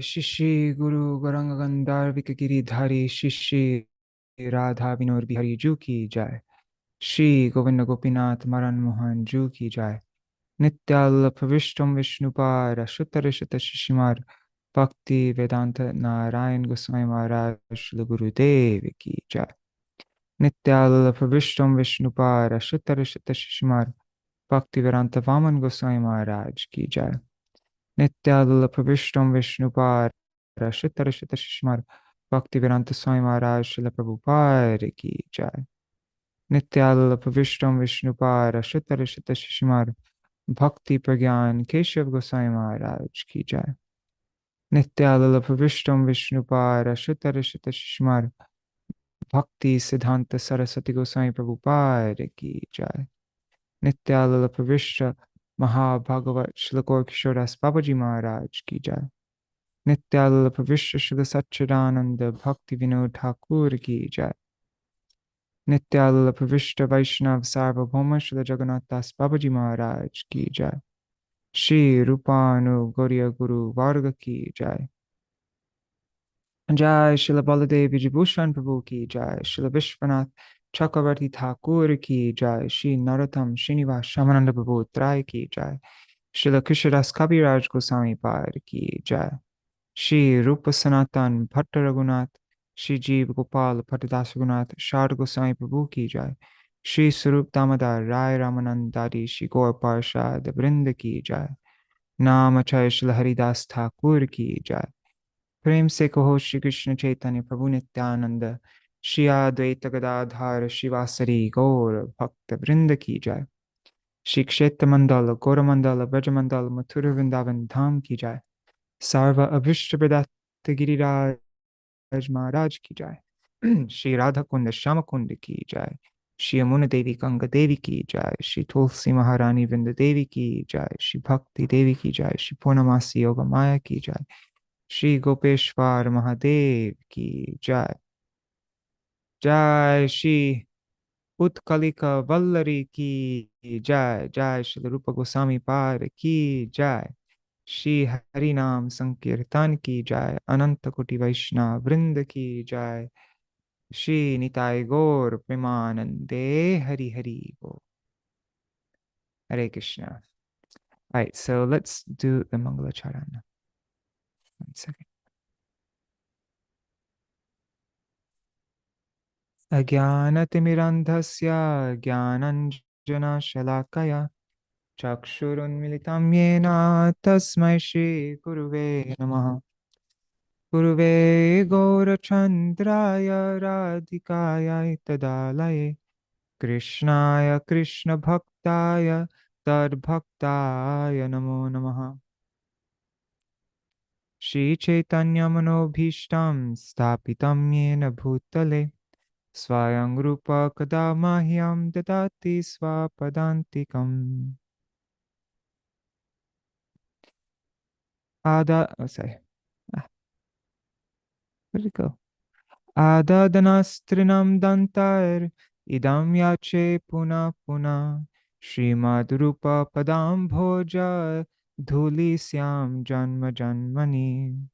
श्री श्री गुरु गौरांग गंधार्विक गिरिधारी श्री श्री राधा विनोद बिहारी जू की जय। श्री गोविंद गोपीनाथ मरण मोहन जू की जय। नित्याल्प विष्णु विष्णुपार शुतर शुत शिशिमार भक्ति वेदांत नारायण गोस्वामी महाराज श्री गुरुदेव की जय। नित्याल्प विष्णु विष्णुपार शुतर शुत शिशिमार भक्ति वेदांत वामन गोस्वामी महाराज की जय। नित्याल्प विष्णु विष्णुपार शुतर शुत शिशिमार भक्तिवेदांत स्वामी महाराज श्रील प्रभुपाद की जय। नित्याल्प विष्णु विष्णुपार शुतर शुत शिशिमार भक्ति प्रज्ञान केशव गोस्वामी महाराज की जय। नित्याल्प विष्णु विष्णुपार शुतर शुत शिशिमार भक्ति सिद्धांत सरस्वती गोस्वामी प्रभुपाद की जय। नित्याल्प विश्व महाभागवत श्लोकोर किशोरदास बाबाजी महाराज की जय। नित्याल्प विश्व शुद्ध सच्चिदानंद भक्ति विनोद ठाकुर की जय। नित्याल्प विश्व वैष्णव सार्वभौम श्री जगन्नाथ दास बाबाजी महाराज की जय। श्री रूपानु गौरिया गुरु वर्ग की जय। जय श्रीला बालादेव विद्याभूषण प्रभु की जय। श्रीला विश्वनाथ चक्रवर्ती ठाकुर की जय। श्री नरोत्तम श्रीनिवास श्यामानंद प्रभु त्राय की जय। श्रीला कृष्णदास कविराज गोस्वामी पाद की जय। श्री रूप सनातन भट्ट रघुनाथ श्री जीव गोपाल भट्टदास रघुनाथ शारद गोस्वामी प्रभु की जय। श्री स्वरूप दामोदर राय रामानंद आदि श्री गौर पार्षद वृंद की जय। नाम अक्षय श्री हरिदास ठाकुर की जय। प्रेम से कहो श्री कृष्ण चैतन्य प्रभु नित्यानंद श्री अद्वैत गदाधर शिवासरी गौर भक्त वृंद की जय। श्री क्षेत्र मंडल गौरमंडल ब्रजमंडल मथुर वृंदावन धाम की जय। सर्व अभिष्ट प्रदात गिरिराज महाराज की जय। श्री राधा कुंड श्याम कुंड की जय। श्री यमुना देवी गंग देवी की जय। श्री तुलसी महारानी वृंद देवी की जय। श्री भक्ति देवी की जय। श्री पूर्णमासी योग माया की जय। श्री गोपेश्वर महादेव की जय। जय श्री उत्कलिका-vallarī की जय। जय श्री रूप गोस्वामी पाद की जय। श्री हरि नाम संकीर्तन की जय। अनंत कोटि वैष्णव वृंद की जय। श्री निताय गौर प्रेमानंदे हरि हरि बोल। Hare Krishna. Right, so let's do the Mangala Charana. 1 second. Ajnanatimidandhasya jnananjana shalakaya चक्षुरुन्मिलितं येन तस्मै श्री गुरुवे नमः। गुरुवे गौरचन्द्राय राधिकाय तदालये कृष्णाय कृष्णभक्ताय तद्भक्ताय नमो नमः। श्रीचैतन्यमनोभीष्टं स्थापितं येन भूतले स्वयं रूप कदा मह्यं ददाति स्वपदान्तिकम्। Sorry. Where'd it go? Adadanastrinam dantar idam yache puna puna Śrīmad Rūpa padam bhoja dhuli syam janma janmani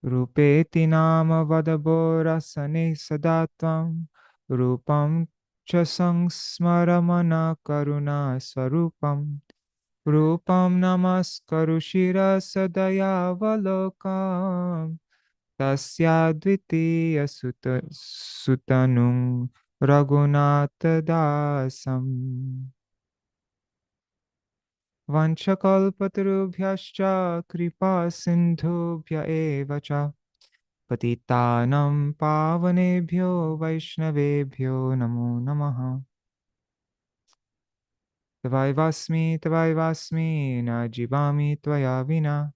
Rupeti nama vadabo rasane sadatvam Rupam cha sangsmaramana karuna swarupam Rupam namaskaru shira sadaya valokam Tasya dvitiya sutanung raghunatha dasam Vanchakalpatarubhyascha kripa sindhubhya eva cha Patitanam pavanebhyo vaishnavebhyo namo namaha Tavaivasmi na jivami tvaya vina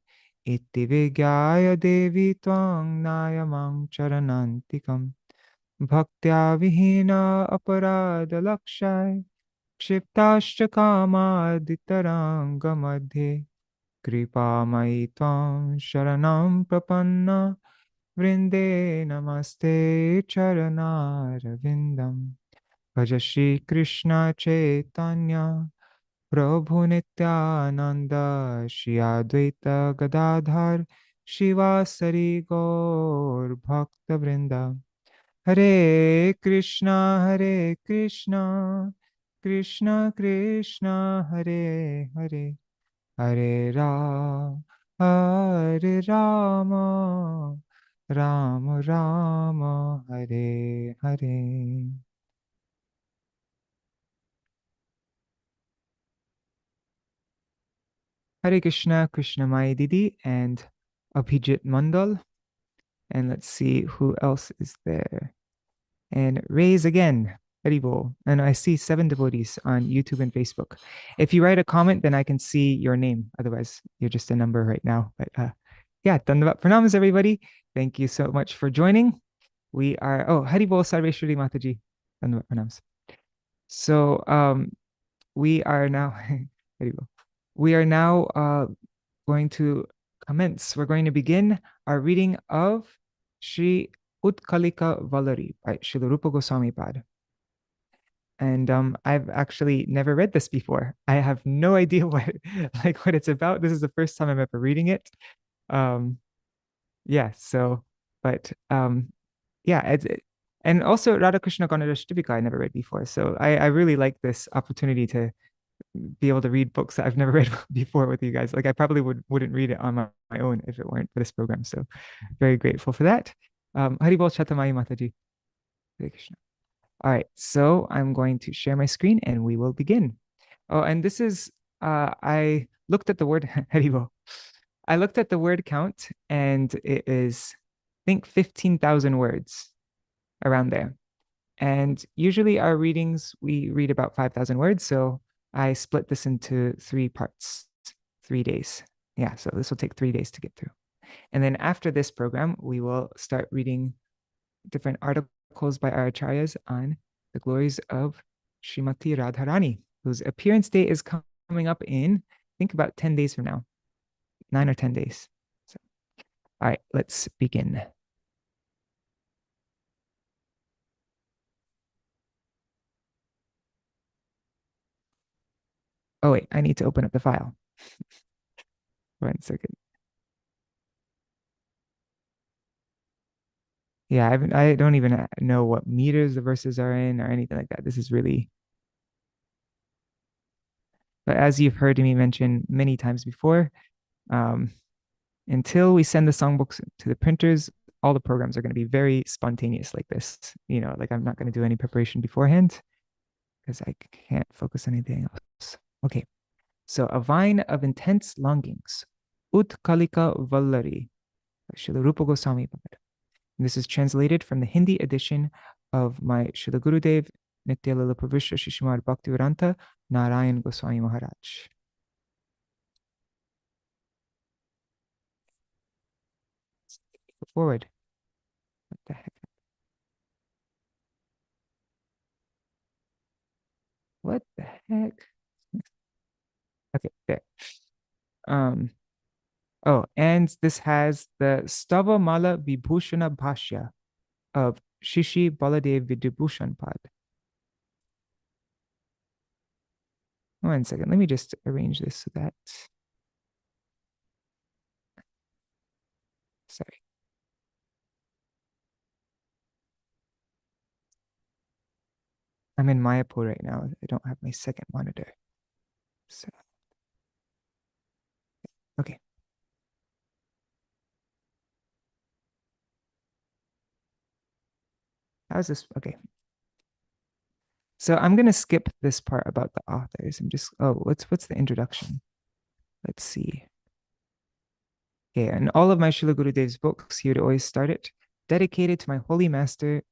Iti vigyaya devi tvang nayamang charanantikam Bhaktya vihina aparada lakshay Kshiptascha kamadhitaranga madhe Kripa mai tvam sharanam prapanna Vrinde namaste charanara vindam Bhaja Shri Krishna Chaitanya Prabhu Nityananda, Shri Advaita Gadadhar, Shivasari Gaur Bhakta Vrinda. Hare Krishna, Krishna Krishna, Hare Hare, Hare Rama, Rama Rama, Hare Hare. Hare Krishna, Krishna Mai Didi, and Abhijit Mandal. And let's see who else is there. And raise again, Haribol. And I see 7 devotees on YouTube and Facebook. If you write a comment, then I can see your name. Otherwise, you're just a number right now. But yeah, Dandavat Pranams, everybody. Thank you so much for joining. We are, Haribol Sarveshwari Mataji. Dandavat Pranams. So we are now, Haribol. We are now going to commence. We're going to begin our reading of Shri Utkalikā-vallarī by Śrīla Rūpa Gosvāmī Pad. And I've actually never read this before. I have no idea what it's about. This is the first time I'm ever reading it. Yeah, so, but yeah, and also Radha Krishna Ganadashtavika I never read before. So I really like this opportunity to be able to read books that I've never read before with you guys. Like I probably wouldn't read it on my own if it weren't for this program. So very grateful for that. Haribol Chatamai Mataji. Hare Krishna. All right, so I'm going to share my screen and we will begin. Oh, and this is I looked at the word Haribol. I looked at the word count and it is, I think, 15,000 words around there. And usually our readings, we read about 5,000 words. So I split this into 3 parts, 3 days. Yeah, so this will take 3 days to get through. And then after this program, we will start reading different articles by our acharyas on the glories of Srimati Radharani, whose appearance date is coming up in, I think, about 10 days from now, 9 or 10 days. So, all right, let's begin. Oh, wait, I need to open up the file. 1 second. Yeah, I don't even know what meters the verses are in or anything like that. This is really, but as you've heard me mention many times before, until we send the songbooks to the printers, all the programs are going to be very spontaneous like this. Like I'm not going to do any preparation beforehand because I can't focus on anything else. Okay, so a vine of intense longings, Utkalikā-vallarī, by Śrīla Rūpa Gosvāmī. This is translated from the Hindi edition of my Śrīla Gurudev Nityalila Pravishra Śrīmad Bhaktivedānta Nārāyaṇa Gosvāmī Mahārāja. Go forward. What the heck? What the heck? Okay, there. Oh, and this has the Stava Mala Vibhushana Bhashya of Śrīla Baladeva Vidyābhūṣaṇa Pad. 1 second, let me just arrange this so that, sorry. I'm in Mayapur right now. I don't have my second monitor. So, okay. How's this? Okay. So I'm going to skip this part about the authors and just, what's the introduction? Let's see. Okay, and all of my Śrīla Gurudev's books, he would always start it, dedicated to my holy master,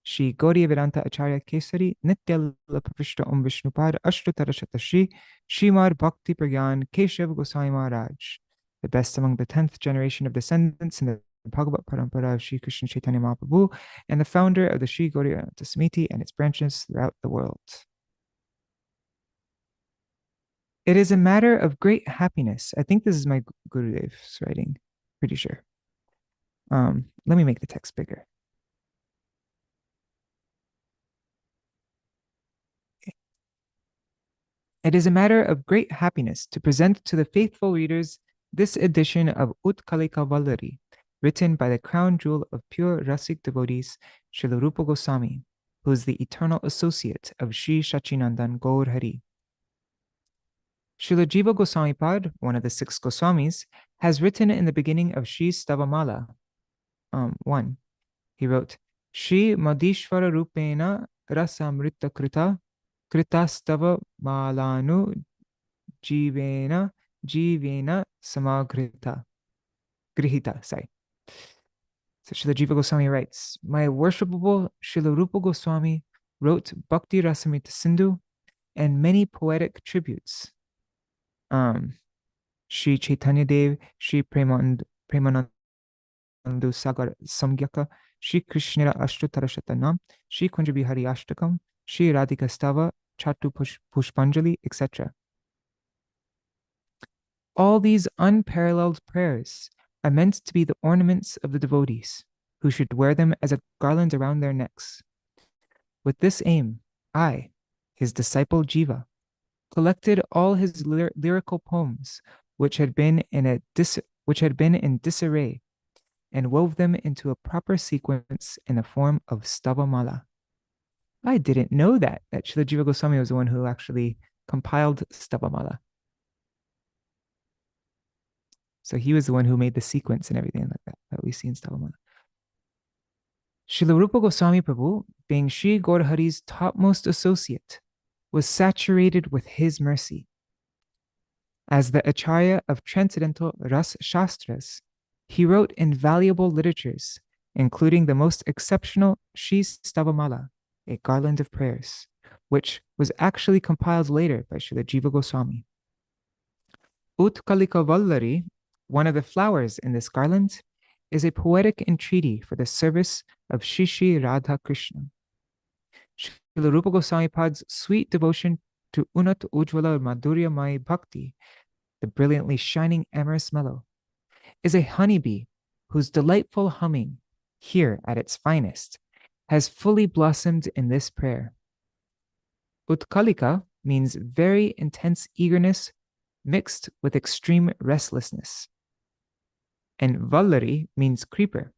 Shri Bhaktivedānta Acharya Kesari, Nityalila Pravishta Vishnupad Ashtatarashata Shri Śrīmad Bhakti Pragyan Keshav Goswami Maharaj, the best among the 10th generation of descendants in the Bhagavat Parampara of Shri Krishna Chaitanya Mahaprabhu, and the founder of the Shri Gauriyanta Samiti and its branches throughout the world. It is a matter of great happiness. I think this is my Gurudev's writing, pretty sure. Let me make the text bigger. Okay. It is a matter of great happiness to present to the faithful readers this edition of Utkalikā-vallarī, written by the crown jewel of pure Rasik devotees, Śrīla Rūpa Gosvāmī, who is the eternal associate of Sri Sachinandan Gaur Hari. Śrīla Jiva Goswami Pad, one of the 6 Goswamis, has written in the beginning of Shri Stavamala 1. He wrote, Shri Madhishvara Rupena Rasamrita Krita Kritastava Malanu Jivena Samagrita Grihita. So Śrīla Jiva Goswami writes, My worshipable Śrīla Rūpa Goswami wrote Bhakti Rasamrita Sindhu and many poetic tributes. Shri Chaitanya Dev, Shri Premanandu Sagar Samgyaka, Shri Krishnira Ashtatarashatanam, Shri Kunjabihari Ashtakam, Shri Radhika Stava, Chatu Pushpanjali, etc. All these unparalleled prayers are meant to be the ornaments of the devotees, who should wear them as a garland around their necks. With this aim, I, his disciple Jiva, collected all his lyrical poems, which had been in disarray, and wove them into a proper sequence in the form of Stavamala. I didn't know that Śrīla Jiva Goswami was the one who actually compiled Stavamala. So he was the one who made the sequence and everything like that we see in Stavamala. Śrīla Rūpa Goswami Prabhu, being Sri Gaur Hari's topmost associate, was saturated with his mercy. As the Acharya of transcendental Ras Shastras, he wrote invaluable literatures, including the most exceptional Shri Stavamala, a garland of prayers, which was actually compiled later by Śrīla Jiva Goswami. Utkalikā-vallarī, one of the flowers in this garland, is a poetic entreaty for the service of Shri Shri Radha Krishna. Śrīla Rūpa Goswami Pad's sweet devotion to Unat Ujjvala Madhuryamai Bhakti, the brilliantly shining amorous mellow, is a honeybee whose delightful humming, here at its finest, has fully blossomed in this prayer. Utkalika means very intense eagerness mixed with extreme restlessness. And Vallarī means creeper.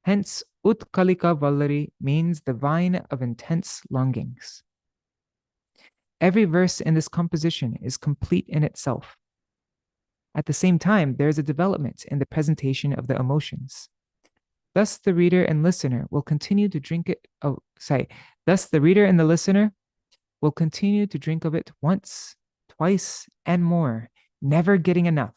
Hence, Utkalikā-vallarī means the vine of intense longings. Every verse in this composition is complete in itself. At the same time, there is a development in the presentation of the emotions. Thus, the reader and listener will continue to drink it. Thus, the reader and the listener will continue to drink of it once, twice, and more, never getting enough,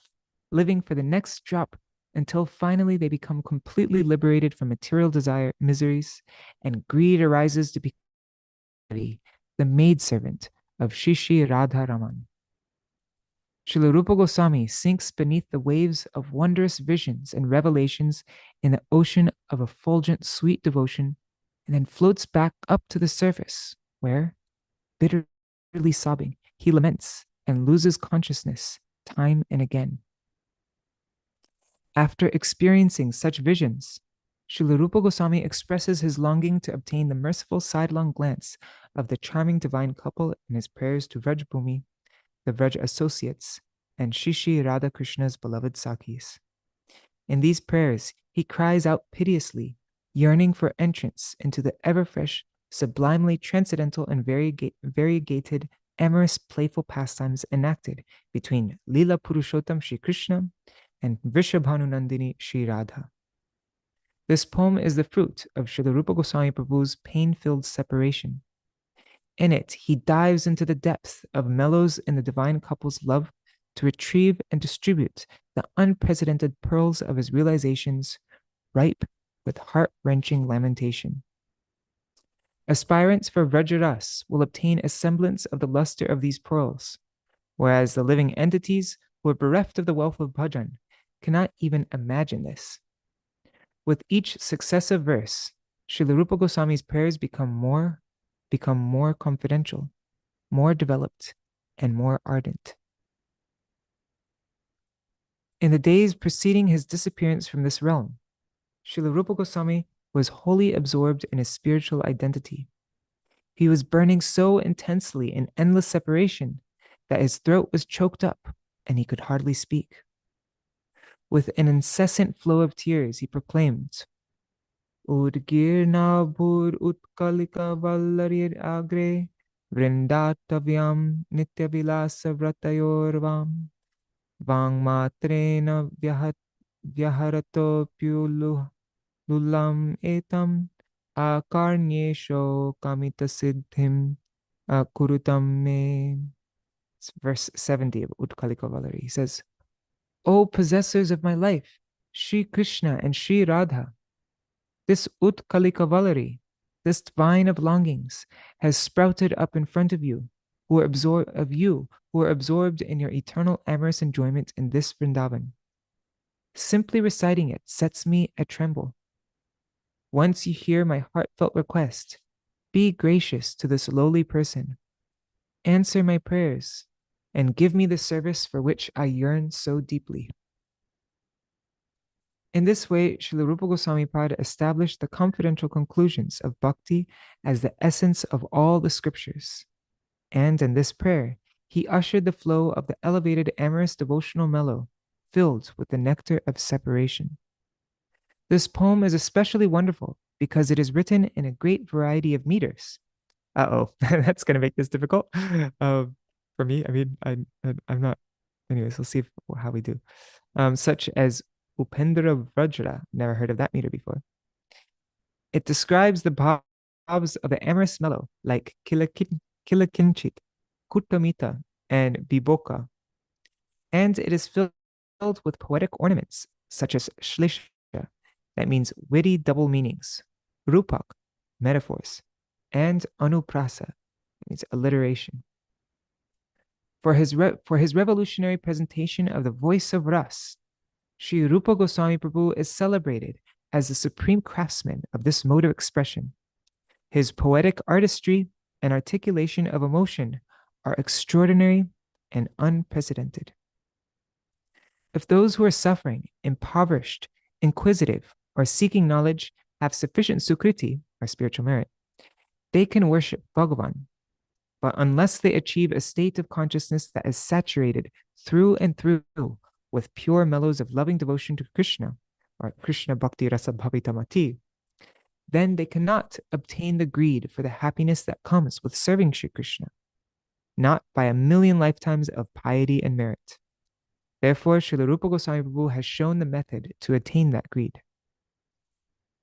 living for the next drop until finally they become completely liberated from material desire, miseries, and greed arises to become the maidservant of Shri Shri Radha Raman. Śrīla Rūpa Goswami sinks beneath the waves of wondrous visions and revelations in the ocean of effulgent sweet devotion, and then floats back up to the surface, where, bitterly sobbing, he laments and loses consciousness time and again. After experiencing such visions, Śrīla Rūpa Goswami expresses his longing to obtain the merciful sidelong glance of the charming divine couple in his prayers to Vrajbhumi, the Vraj associates, and Shri Shri Radha Krishna's beloved Sakhis. In these prayers, he cries out piteously, yearning for entrance into the ever-fresh, sublimely transcendental and variegated, amorous, playful pastimes enacted between Lila Purushottam Shri Krishna and Vrishabhanunandini Shri Radha. This poem is the fruit of Śrīla Rūpa Goswami Prabhu's pain-filled separation. In it, he dives into the depth of mellows in the divine couple's love to retrieve and distribute the unprecedented pearls of his realizations, ripe with heart-wrenching lamentation. Aspirants for Vrajaras will obtain a semblance of the luster of these pearls, whereas the living entities who are bereft of the wealth of bhajan cannot even imagine this. With each successive verse, Śrīla Rūpa Goswami's prayers become more confidential, more developed, and more ardent. In the days preceding his disappearance from this realm, Śrīla Rūpa Goswami was wholly absorbed in his spiritual identity. He was burning so intensely in endless separation that his throat was choked up and he could hardly speak. With an incessant flow of tears, he proclaimed, Udgirna bhur Utkalikā-vallarī agre vrindatavyam nityavilasa vratayorvam vangmatrena vyaharato pyululam etam akarnyesho kamita siddhim kurutam me. It's verse 70 of Utkalikā-vallarī. He says, O possessors of my life, Shri Krishna and Shri Radha, this Utkalikā-vallarī, this vine of longings, has sprouted up in front of you, who are absorbed in your eternal amorous enjoyment in this Vrindavan. Simply reciting it sets me a tremble. Once you hear my heartfelt request, be gracious to this lowly person, answer my prayers, and give me the service for which I yearn so deeply. In this way, Śrīla Rūpa Gosvāmī Pada established the confidential conclusions of bhakti as the essence of all the scriptures. And in this prayer, he ushered the flow of the elevated amorous devotional mellow, filled with the nectar of separation. This poem is especially wonderful because it is written in a great variety of meters. That's going to make this difficult for me. I mean, I'm not. Anyways, we'll see how we do. Such as Upendra Vrajra, never heard of that meter before. It describes the bhavs of the amorous mellow, like Kilakinchit, Kuttamita, and Biboka. And it is filled with poetic ornaments, such as Shlisha, that means witty double meanings, Rupak, metaphors, and Anuprasa, that means alliteration. For his revolutionary presentation of the voice of Ras, Śrīla Rūpa Gosvāmī Prabhu is celebrated as the supreme craftsman of this mode of expression. His poetic artistry and articulation of emotion are extraordinary and unprecedented. If those who are suffering, impoverished, inquisitive, or seeking knowledge have sufficient sukriti, or spiritual merit, they can worship Bhagavan. But unless they achieve a state of consciousness that is saturated through and through with pure mellows of loving devotion to Krishna, or Krishna Bhakti Rasa Bhavitamati, then they cannot obtain the greed for the happiness that comes with serving Shri Krishna, not by a million lifetimes of piety and merit. Therefore, Śrīla Rūpa Gosvāmī Prabhu has shown the method to attain that greed.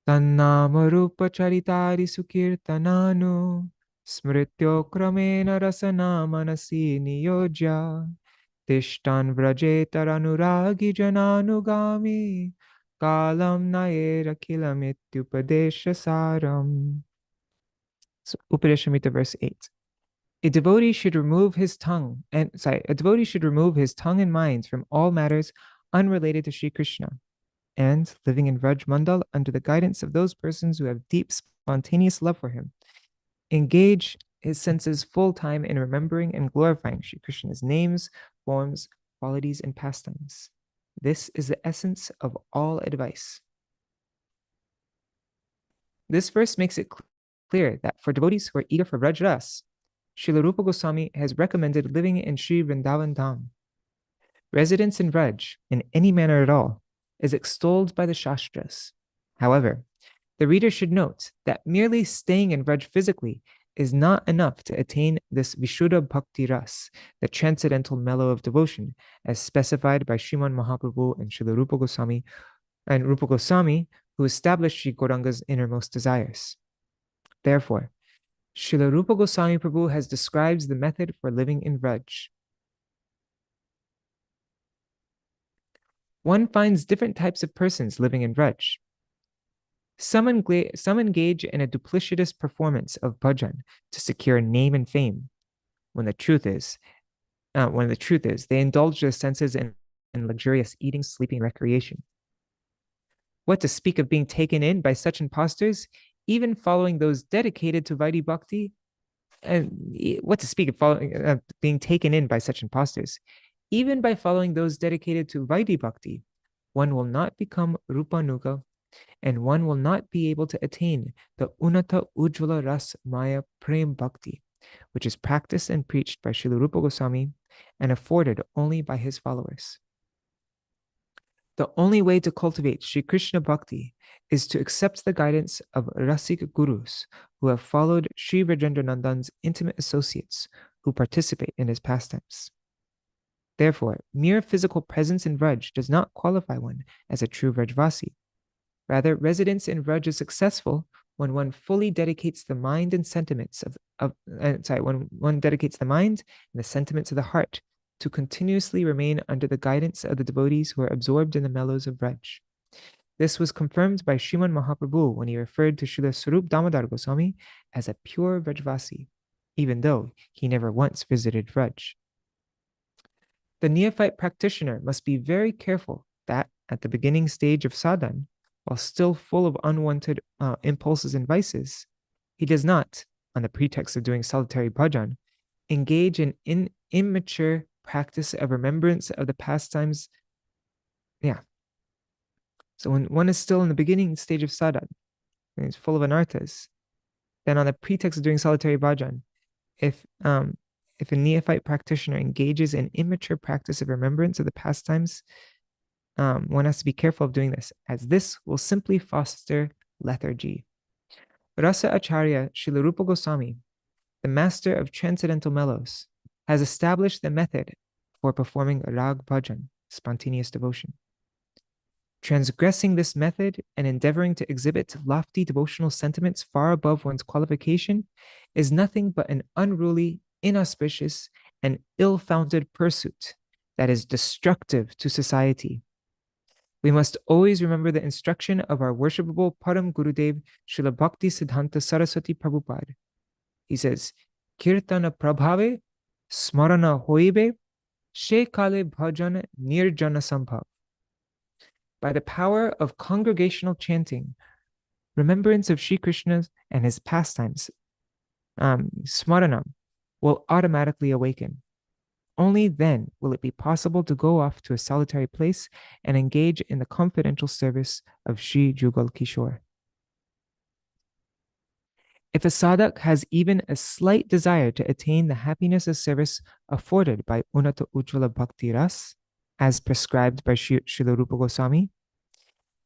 Tannama Rūpa Charitari Sukirtananu Smrityo Kramena Rasana Manasi Niyojya Tishtan Vrajetar Jananugami Kalam Nayera Kilamityupadesha Saram. So, Upadeshamrita verse 8. A devotee should remove his tongue and mind from all matters unrelated to Shri Krishna, and living in Vraj Mandal under the guidance of those persons who have deep spontaneous love for him, engage his senses full time in remembering and glorifying Shri Krishna's names, forms, qualities, and pastimes. This is the essence of all advice. This verse makes it clear that for devotees who are eager for Vraj Ras, Śrīla Rūpa Gosvāmī has recommended living in Sri Vrindavan Dham. Residence in Vraj, in any manner at all, is extolled by the Shastras. However, the reader should note that merely staying in Vraj physically is not enough to attain this Vishuddha Bhakti Ras, the transcendental mellow of devotion, as specified by Srimad Mahaprabhu and Śrīla Rūpa Gosvāmī, and Rūpa Gosvāmī, who established Sri Gauranga's innermost desires. Therefore, Śrīla Rūpa Gosvāmī Prabhu has described the method for living in Vraj. One finds different types of persons living in Vraj. Some engage in a duplicitous performance of bhajan to secure name and fame, when the truth is, they indulge their senses in luxurious eating, sleeping, recreation. What to speak of being taken in by such impostors, even following those dedicated to Vaidhi Bhakti? And what to speak of being taken in by such impostors? Even by following those dedicated to Vaidhi Bhakti, one will not become Rupanuga and one will not be able to attain the Unata Ujjvala Ras Maya Prem Bhakti, which is practiced and preached by Śrīla Rūpa Gosvāmī and afforded only by his followers. The only way to cultivate Sri Krishna Bhakti is to accept the guidance of Rasik Gurus who have followed Sri Rajendranandan's intimate associates who participate in his pastimes. Therefore, mere physical presence in Vraj does not qualify one as a true Vrajvasi. Rather, residence in Vraj is successful when one fully dedicates the mind and sentiments when one dedicates the mind and the sentiments of the heart to continuously remain under the guidance of the devotees who are absorbed in the mellows of Vraj. This was confirmed by Srimad Mahaprabhu when he referred to Srila Swarup Damodar Goswami as a pure Vrajvasi, even though he never once visited Vraj. The neophyte practitioner must be very careful that at the beginning stage of sadhana, while still full of unwanted impulses and vices, he does not, on the pretext of doing solitary bhajan, engage in immature practice of remembrance of the pastimes. Yeah. So when one is still in the beginning stage of sadhana, and he's full of anarthas, then on the pretext of doing solitary bhajan, if a neophyte practitioner engages in immature practice of remembrance of the pastimes, one has to be careful of doing this, as this will simply foster lethargy. Rasa Acharya Śrīla Rūpa Gosvāmī, the master of transcendental mellows, has established the method for performing rag bhajan, spontaneous devotion. Transgressing this method and endeavoring to exhibit lofty devotional sentiments far above one's qualification is nothing but an unruly, inauspicious, and ill-founded pursuit that is destructive to society. We must always remember the instruction of our worshipable Param Gurudev Srila Bhakti Siddhanta Saraswati Prabhupada. He says, Kirtana Prabhave Smarana Hoibe She Kale Bhajan Nirjana Sambhav. By the power of congregational chanting, remembrance of Sri Krishna and his pastimes, smaranam, will automatically awaken. Only then will it be possible to go off to a solitary place and engage in the confidential service of Sri Jugal Kishore. If a sadhak has even a slight desire to attain the happiness of service afforded by Unata Ujjvala Bhakti Ras, as prescribed by Śrīla Rūpa Gosvāmī,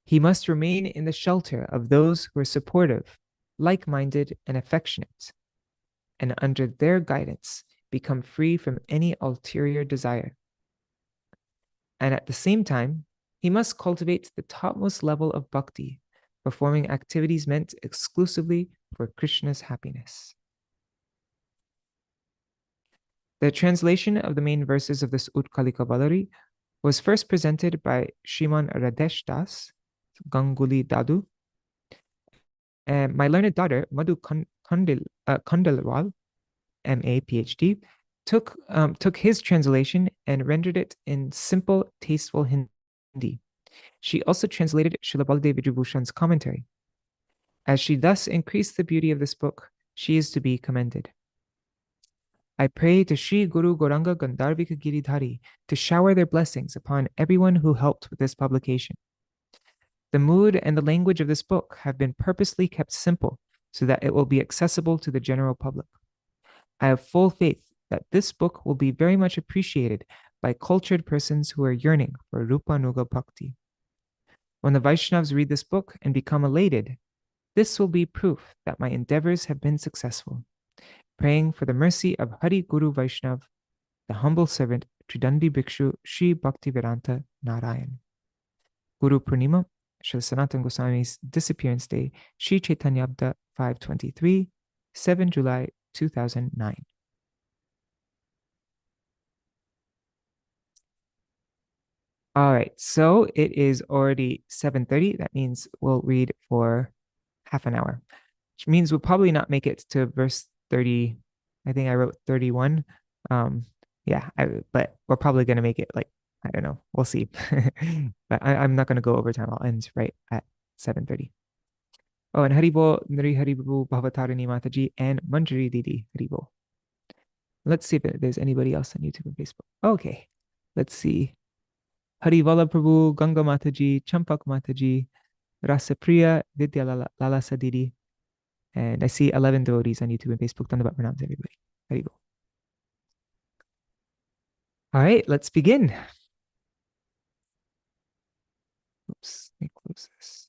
he must remain in the shelter of those who are supportive, like-minded, and affectionate, and under their guidance become free from any ulterior desire. And at the same time, he must cultivate the topmost level of bhakti, performing activities meant exclusively for Krishna's happiness. The translation of the main verses of this Utkalikā-vallarī was first presented by Shriman Radesh Das, Ganguli Dadu, and my learned daughter, Madhu Khandelwal, MA, PhD, took his translation and rendered it in simple, tasteful Hindi. She also translated Śrīla Baladeva Vidyābhūṣaṇa's commentary. As she thus increased the beauty of this book, she is to be commended. I pray to Sri Guru Gauranga Gandharvika Giridhari to shower their blessings upon everyone who helped with this publication. The mood and the language of this book have been purposely kept simple so that it will be accessible to the general public. I have full faith that this book will be very much appreciated by cultured persons who are yearning for Rupanuga Bhakti. When the Vaishnavas read this book and become elated, this will be proof that my endeavors have been successful. Praying for the mercy of Hari Guru Vaishnav, the humble servant Tridandi Bhikshu Sri Bhaktivedānta Nārāyaṇa. Guru Purnima, Srila Sanatana Goswami's disappearance day, Sri Chaitanyabda 523, 7 July 2009. All right, so it is already 7:30. That means we'll read for half an hour, which means we'll probably not make it to verse 30. I think I wrote 31. But we're probably going to make it, like, I don't know. We'll see. But I'm not going to go over time. I'll end right at 7:30. Oh, and Haribo, Nari Haribo, Bhavatarini Mataji, and Manjari Didi Haribo. Let's see if there's anybody else on YouTube and Facebook. Okay, let's see. Harivala Prabhu, Ganga Mataji, Champak Mataji, Rasapriya Vidya Lala Sadidi. And I see 11 devotees on YouTube and Facebook. Dhanavad pranams, everybody. There you go. All right, let's begin. Oops, let me close this.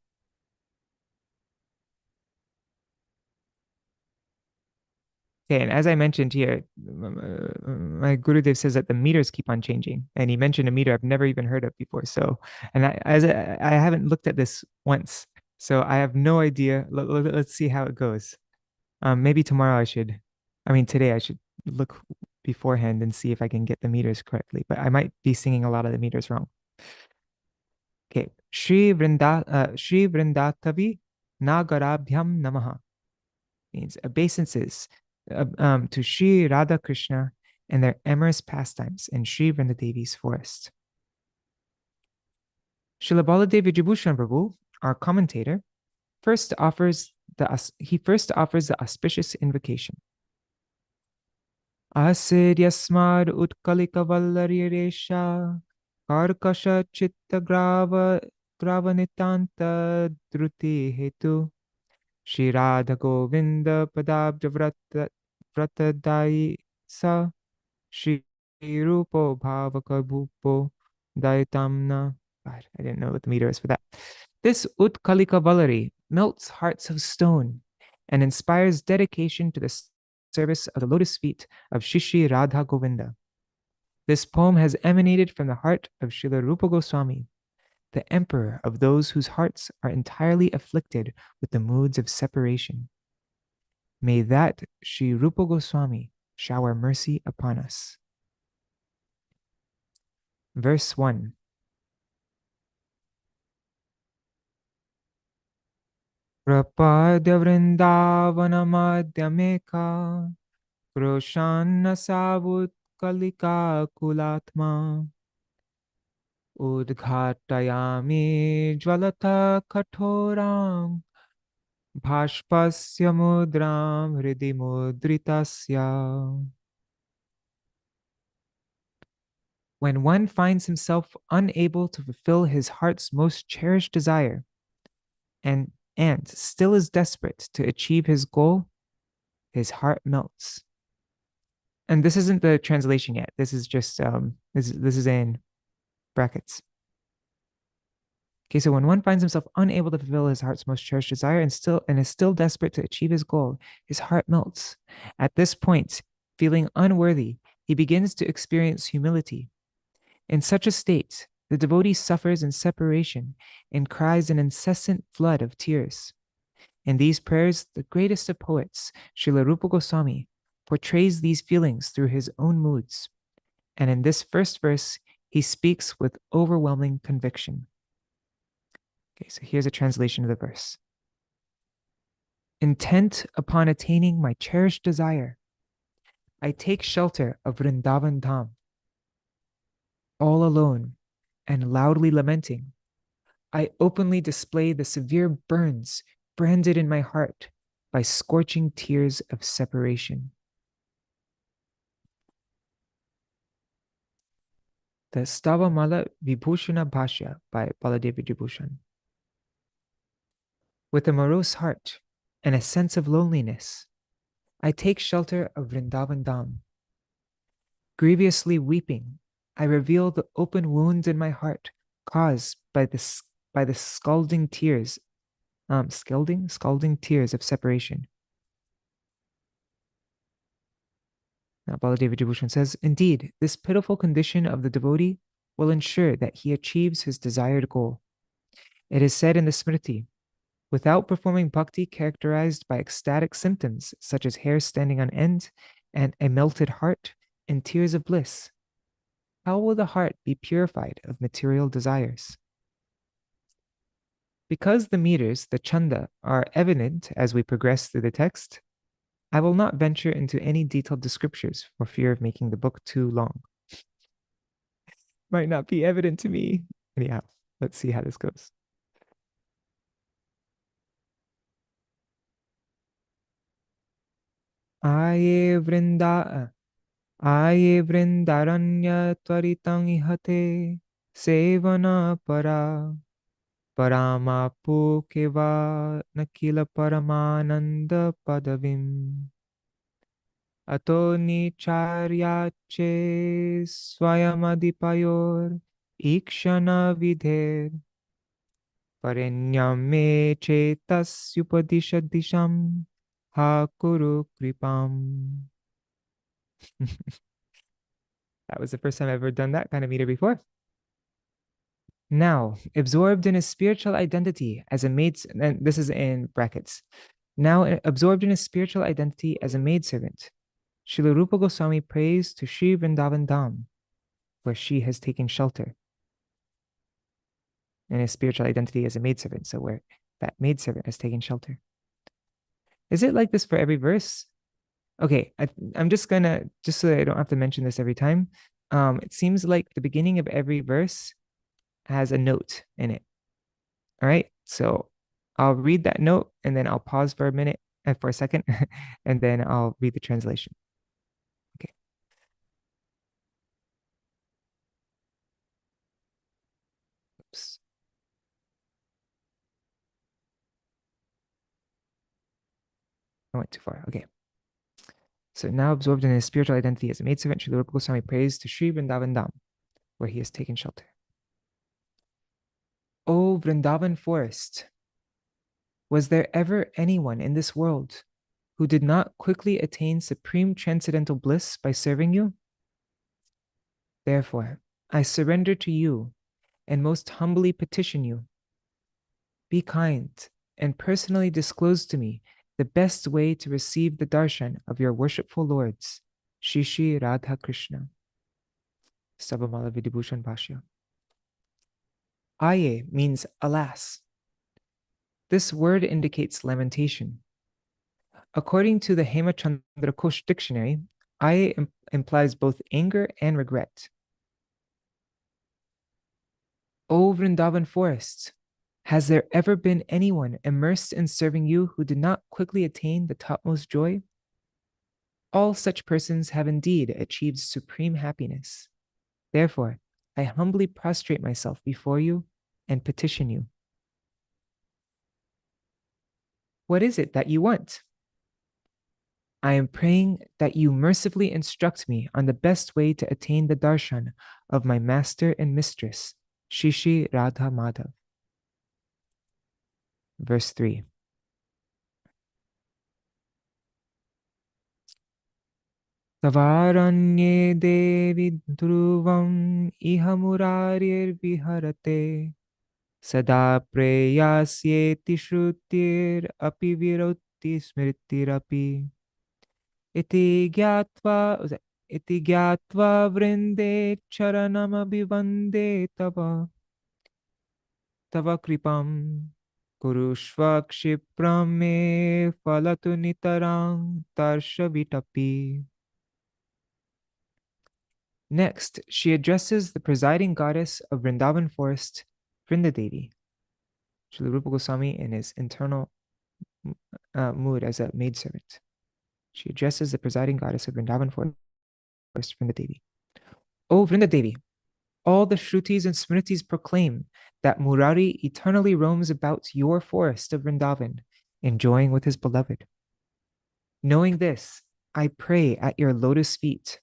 Okay, and as I mentioned here, my Gurudev says that the meters keep on changing, and he mentioned a meter I've never even heard of before. So, and I haven't looked at this once, so I have no idea. Let's see how it goes. Maybe tomorrow I should, I mean today I should look beforehand and see if I can get the meters correctly. But I might be singing a lot of the meters wrong. Okay, Shri Vrindatavi Nagarabhyam Namaha means obeisances to Sri Radha Krishna and their amorous pastimes in Sri Vrindadevi's forest. Śrīla Baladeva Vidyābhūṣaṇa Prabhu, our commentator, first offers the auspicious invocation. Asiryasmad Utkalikā-vallarī resha karkasha chitta gravanitanta druti hetu Shri Radha Govinda Padabja Vratadai Sa Shri Rupo Bhavaka Bhupo Dayatamna. God, I didn't know what the meter is for that. This Utkalikā-vallarī melts hearts of stone and inspires dedication to the service of the lotus feet of Shri Radha Govinda. This poem has emanated from the heart of Śrīla Rūpa Gosvāmī, the emperor of those whose hearts are entirely afflicted with the moods of separation. May that Sri Rupa Gosvāmī shower mercy upon us. Verse 1. Prapadya Vrindavana Madhyameka Kroshanna Savut Kalika Kulatma Udghatayami Jvalata Kathoram Bhashpasya Mudram Hridi Mudritasya. When one finds himself unable to fulfill his heart's most cherished desire and still is desperate to achieve his goal, his heart melts. And this isn't the translation yet. This is just this is in brackets. Okay, so when one finds himself unable to fulfill his heart's most cherished desire and is still desperate to achieve his goal, his heart melts. At this point, feeling unworthy, he begins to experience humility. In such a state, the devotee suffers in separation and cries an incessant flood of tears. In these prayers, the greatest of poets, Śrīla Rūpa Gosvāmī, portrays these feelings through his own moods. And in this first verse, he speaks with overwhelming conviction. Okay, so here's a translation of the verse. Intent upon attaining my cherished desire, I take shelter of Vrindavan Dham. All alone and loudly lamenting, I openly display the severe burns branded in my heart by scorching tears of separation. The Stavamala Vibhūṣana Bhashya by Baladeva Vidyābhūṣaṇa. With a morose heart and a sense of loneliness, I take shelter of Vrindavan Dham. Grievously weeping, I reveal the open wounds in my heart caused by the scalding tears of separation. Now, Baladeva Vidyābhūṣaṇa says, indeed, this pitiful condition of the devotee will ensure that he achieves his desired goal. It is said in the Smriti, without performing bhakti characterized by ecstatic symptoms such as hair standing on end and a melted heart and tears of bliss, how will the heart be purified of material desires? Because the meters, the chanda, are evident as we progress through the text, I will not venture into any detailed descriptions for fear of making the book too long. Might not be evident to me. Anyhow, let's see how this goes. Aye vrindaranya tvaritang ihate sevana para paramapu keva nakila paramananda padavim ato nicharyache swayamadipayor ikshana vidher parenyame chetasyupadishadisham ha kuru kripam. That was the first time I've ever done that kind of meter before. Now, absorbed in his spiritual identity as a maid, and this is in brackets. Now, absorbed in his spiritual identity as a maidservant, Śrīla Rūpa Gosvāmī prays to Sri Vrindavan Dham, where she has taken shelter. In his spiritual identity as a maidservant, so where that maidservant has taken shelter. Is it like this for every verse? Okay, I'm just gonna, just so that I don't have to mention this every time, it seems like the beginning of every verse has a note in it. All right, so I'll read that note and then I'll pause for a minute and for a second, and then I'll read the translation. Okay. Oops. I went too far. Okay. So now absorbed in his spiritual identity as a maidservant, Śrīla Rūpa Gosvāmī prays to Sri Vrindavan Dham, where he has taken shelter. O Vrindavan forest, was there ever anyone in this world who did not quickly attain supreme transcendental bliss by serving you? Therefore, I surrender to you and most humbly petition you. Be kind and personally disclose to me the best way to receive the darshan of your worshipful lords, Shri Shri Radha Krishna. Sabamala Vidyābhūṣaṇa Bhashya. Aye means alas. This word indicates lamentation. According to the Hemachandra Kosh dictionary, aye implies both anger and regret. O Vrindavan forest, has there ever been anyone immersed in serving you who did not quickly attain the topmost joy? All such persons have indeed achieved supreme happiness. Therefore, I humbly prostrate myself before you and petition you. What is it that you want? I am praying that you mercifully instruct me on the best way to attain the darshan of my master and mistress, Shri Shri Radha Madhav. Verse 3. Tavaranye devi dhruvam iha murarir viharate sada preyasyeti shrutir api viroti smritirapi iti gyatva vrinde charanam abhivande tava kripam kurushva kshipram me falatu nitarang tarshavitapi. Next, she addresses the presiding goddess of Vrindavan forest, Vrindadevi, Śrīla Rūpa Gosvāmī in his internal mood as a maidservant. She addresses the presiding goddess of Vrindavan forest, Vrindadevi. O Vrindadevi, all the Shrutis and Smritis proclaim that Murari eternally roams about your forest of Vrindavan, enjoying with his beloved. Knowing this, I pray at your lotus feet.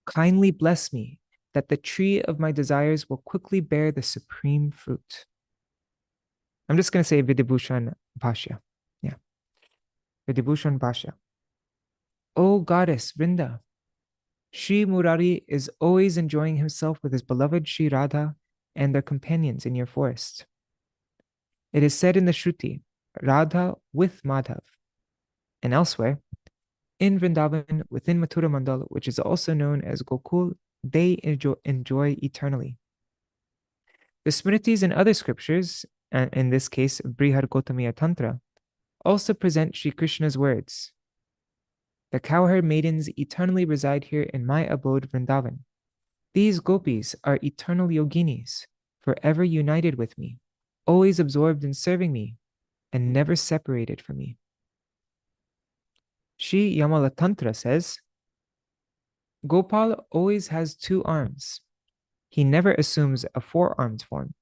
Kindly bless me that the tree of my desires will quickly bear the supreme fruit. I'm just going to say Vidyābhūṣaṇa Bhashya. Yeah. Vidyābhūṣaṇa Bhashya. O goddess Vrinda, Shri Murari is always enjoying himself with his beloved Shri Radha and their companions in your forest. It is said in the Shruti, Radha with Madhav, and elsewhere, in Vrindavan, within Mathura Mandal, which is also known as Gokul, they enjoy eternally. The Smritis and other scriptures, and in this case, Brihad Gotamiya Tantra, also present Shri Krishna's words. The cowherd maidens eternally reside here in my abode Vrindavan. These gopis are eternal yoginis, forever united with me, always absorbed in serving me, and never separated from me. Shri Yamala Tantra says, Gopal always has two arms. He never assumes a four-armed form.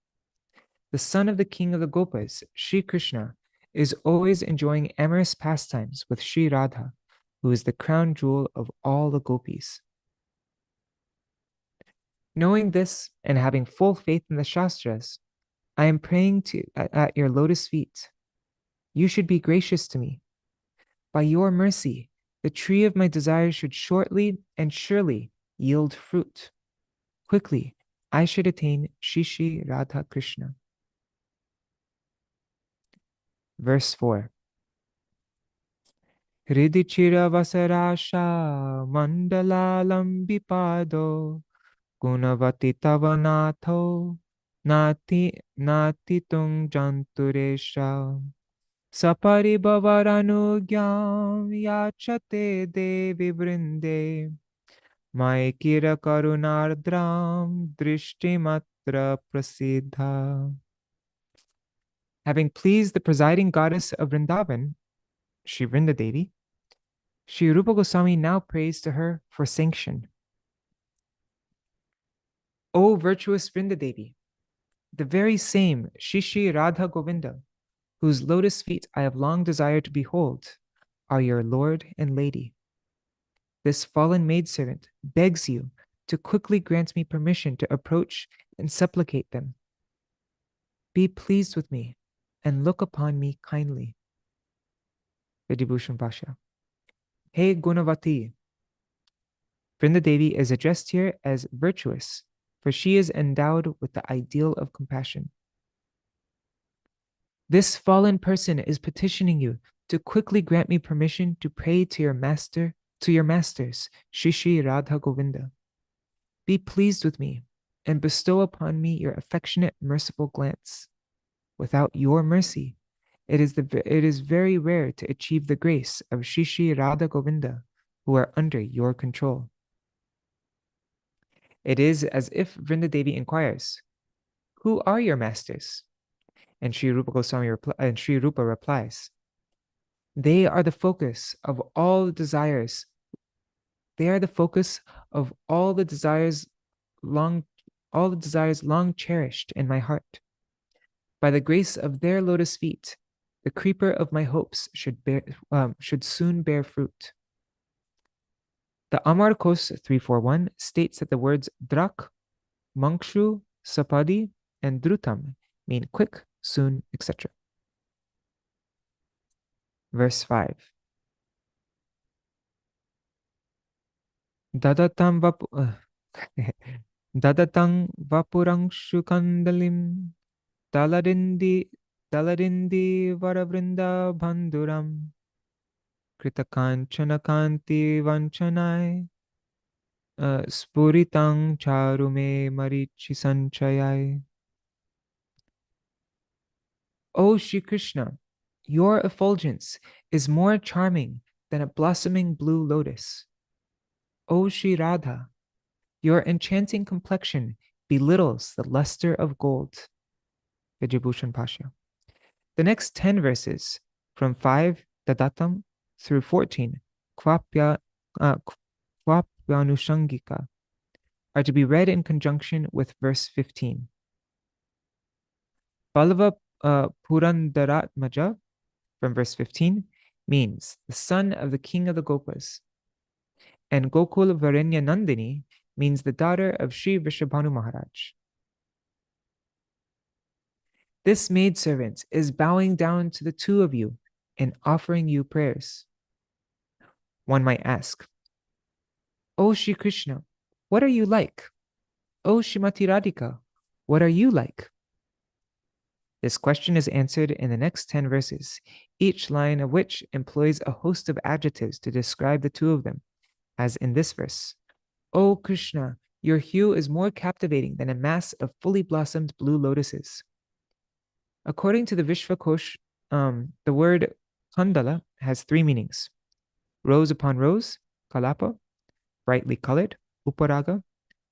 The son of the king of the Gopas, Sri Krishna, is always enjoying amorous pastimes with Sri Radha, who is the crown jewel of all the gopis. Knowing this and having full faith in the Shastras, I am praying at your lotus feet. You should be gracious to me. By your mercy, the tree of my desires should shortly and surely yield fruit. Quickly, I should attain Shri Radha Krishna. Verse 4. Hridichira vasarasha mandalalam vipado gunavati tavanatho nati tung janturesha sapari bhavaranugyam yachate devi vrinde maikira karunardram drishtimatra prasiddha. Having pleased the presiding goddess of Vrindavan, Shri Vrinda Devi, Shri Rūpa Gosvāmī now prays to her for sanction. O virtuous Vrinda Devi, the very same Shri Radha Govinda, whose lotus feet I have long desired to behold, are your lord and lady. This fallen maidservant begs you to quickly grant me permission to approach and supplicate them. Be pleased with me and look upon me kindly. Vidyābhūṣaṇa Bhashya. Hey Gunavati. Vrinda Devi is addressed here as virtuous, for she is endowed with the ideal of compassion. This fallen person is petitioning you to quickly grant me permission to pray to your masters, Shri Radha Govinda. Be pleased with me and bestow upon me your affectionate, merciful glance. Without your mercy, it is very rare to achieve the grace of Shri Radha Govinda, who are under your control. It is as if Vrinda Devi inquires, who are your masters? And Sri Rupa replies, they are the focus of all desires. They are the focus of all the desires long cherished in my heart. By the grace of their lotus feet, the creeper of my hopes should soon bear fruit. The Amar Kos 341 states that the words drak, mankshu, sapadi, and drutam mean quick, soon, etc. Verse 5. Dadatang vapurangshu kandalim dalarindi varavrinda bandhuram kritakanchana kanti vanchanai spuritang charume marichi sanchayai. O Shri Krishna, your effulgence is more charming than a blossoming blue lotus. O Shri Radha, your enchanting complexion belittles the luster of gold. Vidyābhūṣaṇa Bhashya. The next 10 verses, from 5 Dadatam through 14 Kvapyanushangika, are to be read in conjunction with verse 15. Ballava Purandaratmaja, from verse 15, means the son of the king of the Gopas. And Gokul Varenya Nandini means the daughter of Sri Vrishabhanu Mahārāja. This maidservant is bowing down to the two of you and offering you prayers. One might ask, O Shri Krishna, what are you like? O Shrimati Radhika, what are you like? This question is answered in the next 10 verses, each line of which employs a host of adjectives to describe the two of them, as in this verse. O Krishna, your hue is more captivating than a mass of fully blossomed blue lotuses. According to the Vishvakosh, the word kandala has 3 meanings. Rose upon rose, kalapa, brightly colored, uparaga,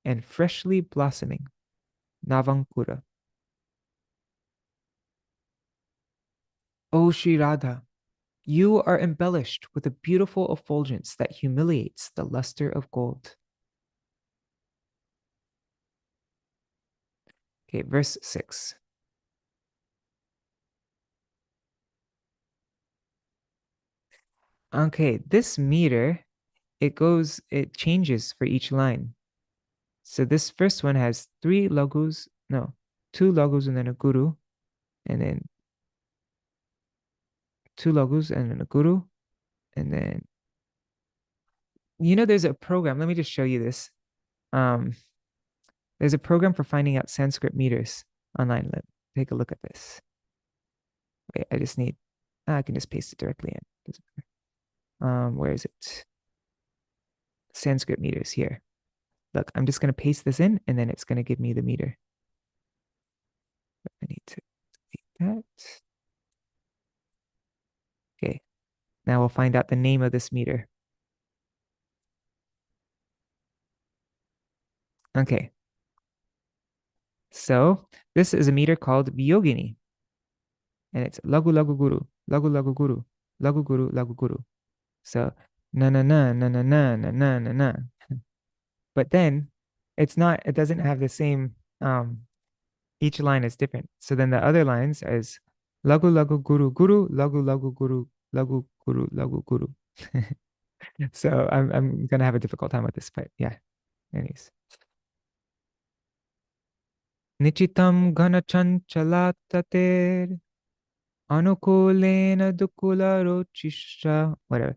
and freshly blossoming, navankura. O Shri Radha, you are embellished with a beautiful effulgence that humiliates the luster of gold. Okay, verse 6. Okay, this meter, it changes for each line. So this first one has two lagus and then a guru, and then two lagus and then a guru, and then there's a program. Let me just show you this. Um, there's a program for finding out Sanskrit meters online. Let's take a look at this. Wait, I can just paste it directly in. Where is it? Sanskrit meters here. Look, I'm just going to paste this in and then it's going to give me the meter. I need to delete that. Okay. Now we'll find out the name of this meter. Okay. So this is a meter called Vyogini. And it's lagu lagu guru, lagu lagu guru, lagu guru, lagu guru. So na na na na na na na na na na. But then it doesn't have the same each line is different. So then the other lines is lagu lagu guru guru, lagu lagu guru, lagu guru, lagu guru. So I'm gonna have a difficult time with this, but yeah. Anyways. Nichitam ghana chanchalater anukulena dukula rochisha whatever.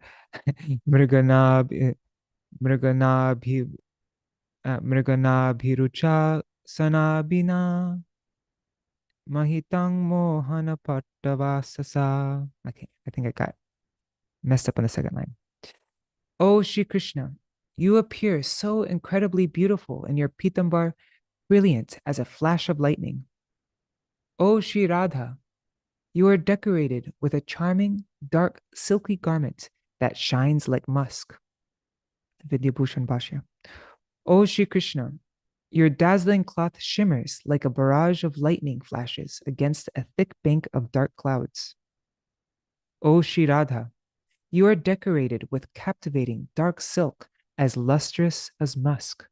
Mriganabhi mriganabhi mriganabhirucha sanabina mahitang mohana pattavasasa. Okay, I think I got messed up on the second line. Oh, Shri Krishna, you appear so incredibly beautiful in your pitambar, brilliant as a flash of lightning. Oh, Shri Radha, you are decorated with a charming, dark, silky garment that shines like musk. Vidyābhūṣaṇa Bhashya. Oh, Shri Krishna, your dazzling cloth shimmers like a barrage of lightning flashes against a thick bank of dark clouds. O Shri Radha, you are decorated with captivating dark silk as lustrous as musk.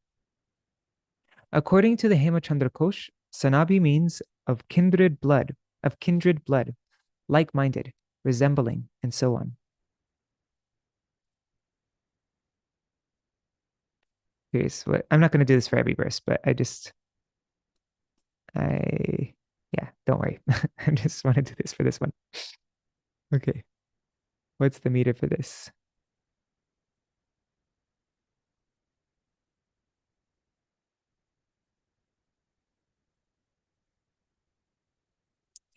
According to the Hemachandra Kosh, Sanabi means of kindred blood, like-minded, resembling, and so on. Here's what I'm not going to do this for every verse, but yeah, don't worry. I just want to do this for this one. Okay. What's the meter for this?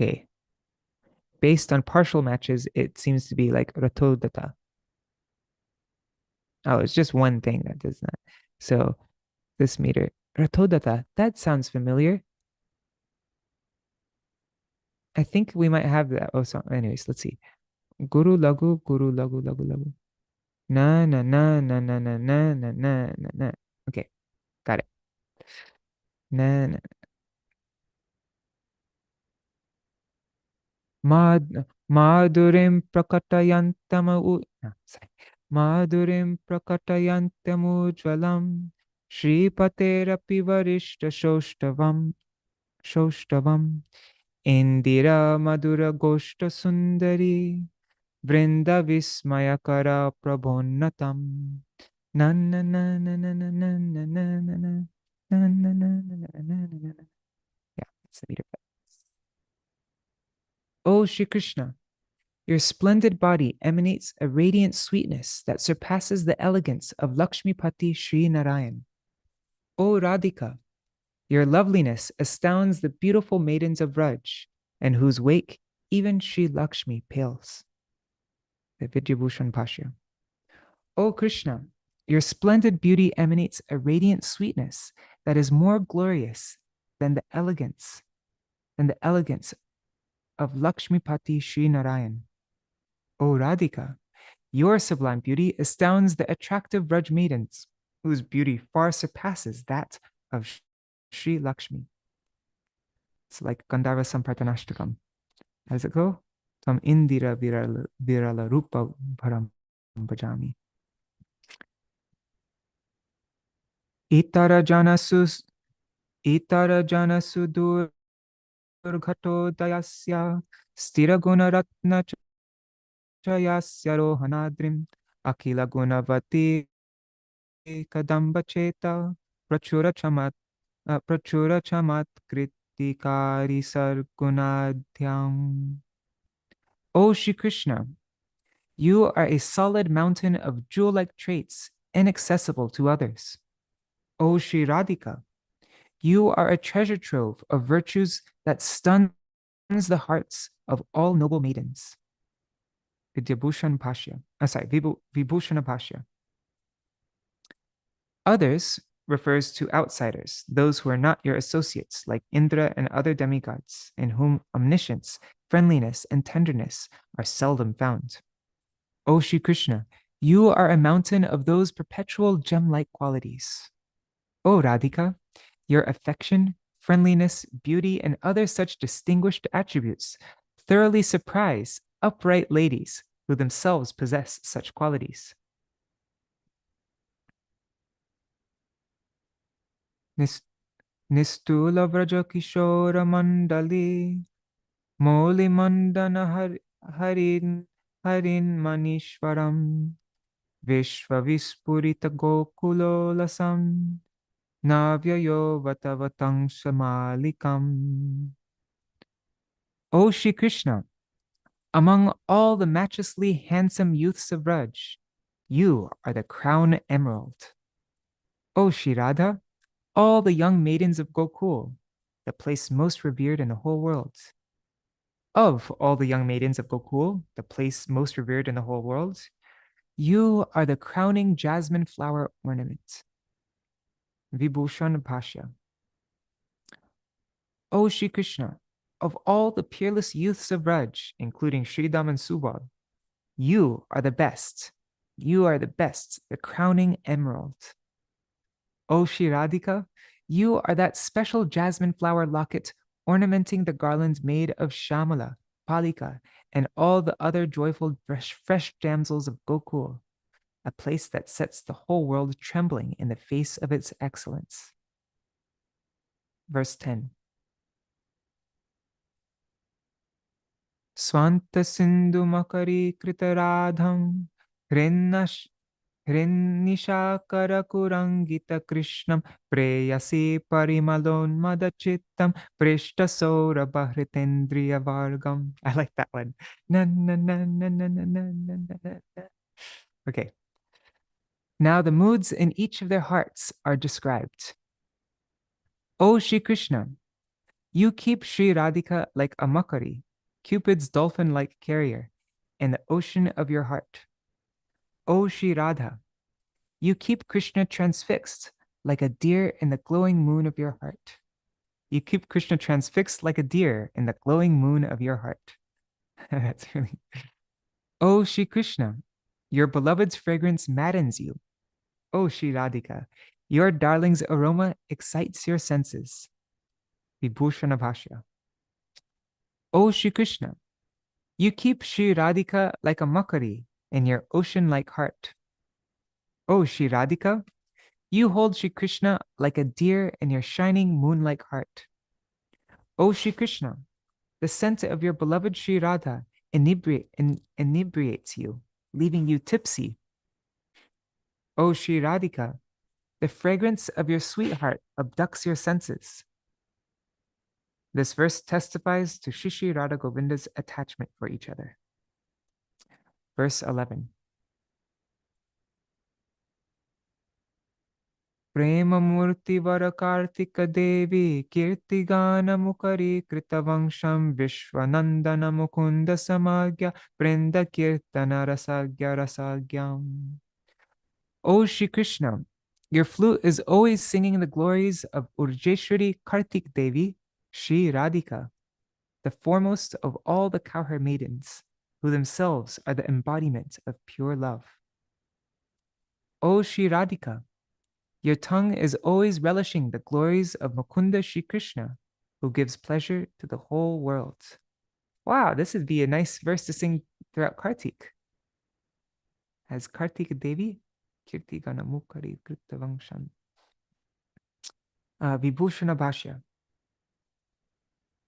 Okay. Based on partial matches, it seems to be like Ratodata. Oh, it's just one thing that does not. So this meter, Ratodata, that sounds familiar. I think we might have that. Oh, so anyways, let's see. Guru lagu, guru lagu, lagu lagu. Na na na na na na na na na na na. Okay, got it. Na na. Madhurim prakatayantamu. Sorry. Madhurim prakatayantamujvalam. Shripaterapi varishta shaushtavam. Indira madhura goshta sundari. Vrinda vismayakara prabhonnatam. Na na na na na na na na na na na na na na na na na. Yeah, that's the meter. Oh, Shri Krishna, your splendid body emanates a radiant sweetness that surpasses the elegance of Lakshmipati Sri Nārāyaṇa. O Radhika, your loveliness astounds the beautiful maidens of Raj, in whose wake even Sri Lakshmi pales. The Vidyābhūṣaṇa Bhashya. O Krishna, your splendid beauty emanates a radiant sweetness that is more glorious than the elegance of Lakshmipati Sri Nārāyaṇa. O Radhika, your sublime beauty astounds the attractive Raj maidens, whose beauty far surpasses that of Sri Lakshmi. It's like Gandharva Sampratanashtakam. How does it go? Tam Indira Virala Rupa Bharam Bhajami. Itara janasu durghato dayasya stira guna ratna yasya rohanadrim akila gunavati kadambacheta prachura chamat kritikari sargunadhyam. O Shri Krishna, you are a solid mountain of jewel-like traits, inaccessible to others. O Shri Radhika, you are a treasure trove of virtues that stuns the hearts of all noble maidens. Vibhushana Bhashya. Others refers to outsiders, those who are not your associates, like Indra and other demigods, in whom omniscience, friendliness, and tenderness are seldom found. O Shri Krishna, you are a mountain of those perpetual gem-like qualities. O Radhika, your affection, friendliness, beauty, and other such distinguished attributes thoroughly surprise upright ladies who themselves possess such qualities. Nistula vraja kishora mandali moli mandana harin manishwaram vishva vispurita gokulolasam navyayo vatavatang samalikam. O Shri Krishna, among all the matchlessly handsome youths of Braj, you are the crown emerald. O Shri Radha, all the young maidens of Gokul, the place most revered in the whole world. Of all the young maidens of Gokul, the place most revered in the whole world, you are the crowning jasmine flower ornament. Vibhushana Bhashya. O Shri Krishna, of all the peerless youths of Braj, including Sridham and Subal, you are the best. You are the best, the crowning emerald. O Shri Radhika, you are that special jasmine flower locket ornamenting the garland made of Shamala, Palika, and all the other joyful fresh damsels of Gokul, a place that sets the whole world trembling in the face of its excellence. Verse 10. Swanta Sindhu Makari Kritaradham Hrinnishakara Kurangita Krishnam Preyasi Parimalon Madachittam Prishta Sora Bahritendriya Vargam. I like that one. Na, na, na, na, na, na, na, na, na. Okay. Now the moods in each of their hearts are described. O Shri Krishna, you keep Shri Radhika like a makari, Cupid's dolphin-like carrier, in the ocean of your heart. O Shri Radha, you keep Krishna transfixed like a deer in the glowing moon of your heart. You keep Krishna transfixed like a deer in the glowing moon of your heart. That's really... O Shri Krishna, your beloved's fragrance maddens you. O Shri Radhika, your darling's aroma excites your senses. Vibhushana Bhashya. O Shri Krishna, you keep Shri Radhika like a makari in your ocean-like heart. O Shri Radhika, you hold Shri Krishna like a deer in your shining moon-like heart. O Shri Krishna, the scent of your beloved Shri Radha inebriates you, leaving you tipsy. O Shri Radhika, the fragrance of your sweetheart abducts your senses. This verse testifies to Shri Radha Govinda's attachment for each other. Verse 11. Prema Murti Vara Kartika Devi Kirti Gana Mukari Kritavangsham Vishwanandana Mukunda Samagya Prenda Kirtana Rasagya Rasagyam. O Shri Krishna, your flute is always singing the glories of Urjeshwari Kartik Devi, Shri Radhika, the foremost of all the cowherd maidens, who themselves are the embodiment of pure love. O Shri Radhika, your tongue is always relishing the glories of Mukunda Shri Krishna, who gives pleasure to the whole world. Wow, this would be a nice verse to sing throughout Kartik. As Kartik Devi, Kirti Gana Mukari Kritavangsham. Vibhushana Bhashya.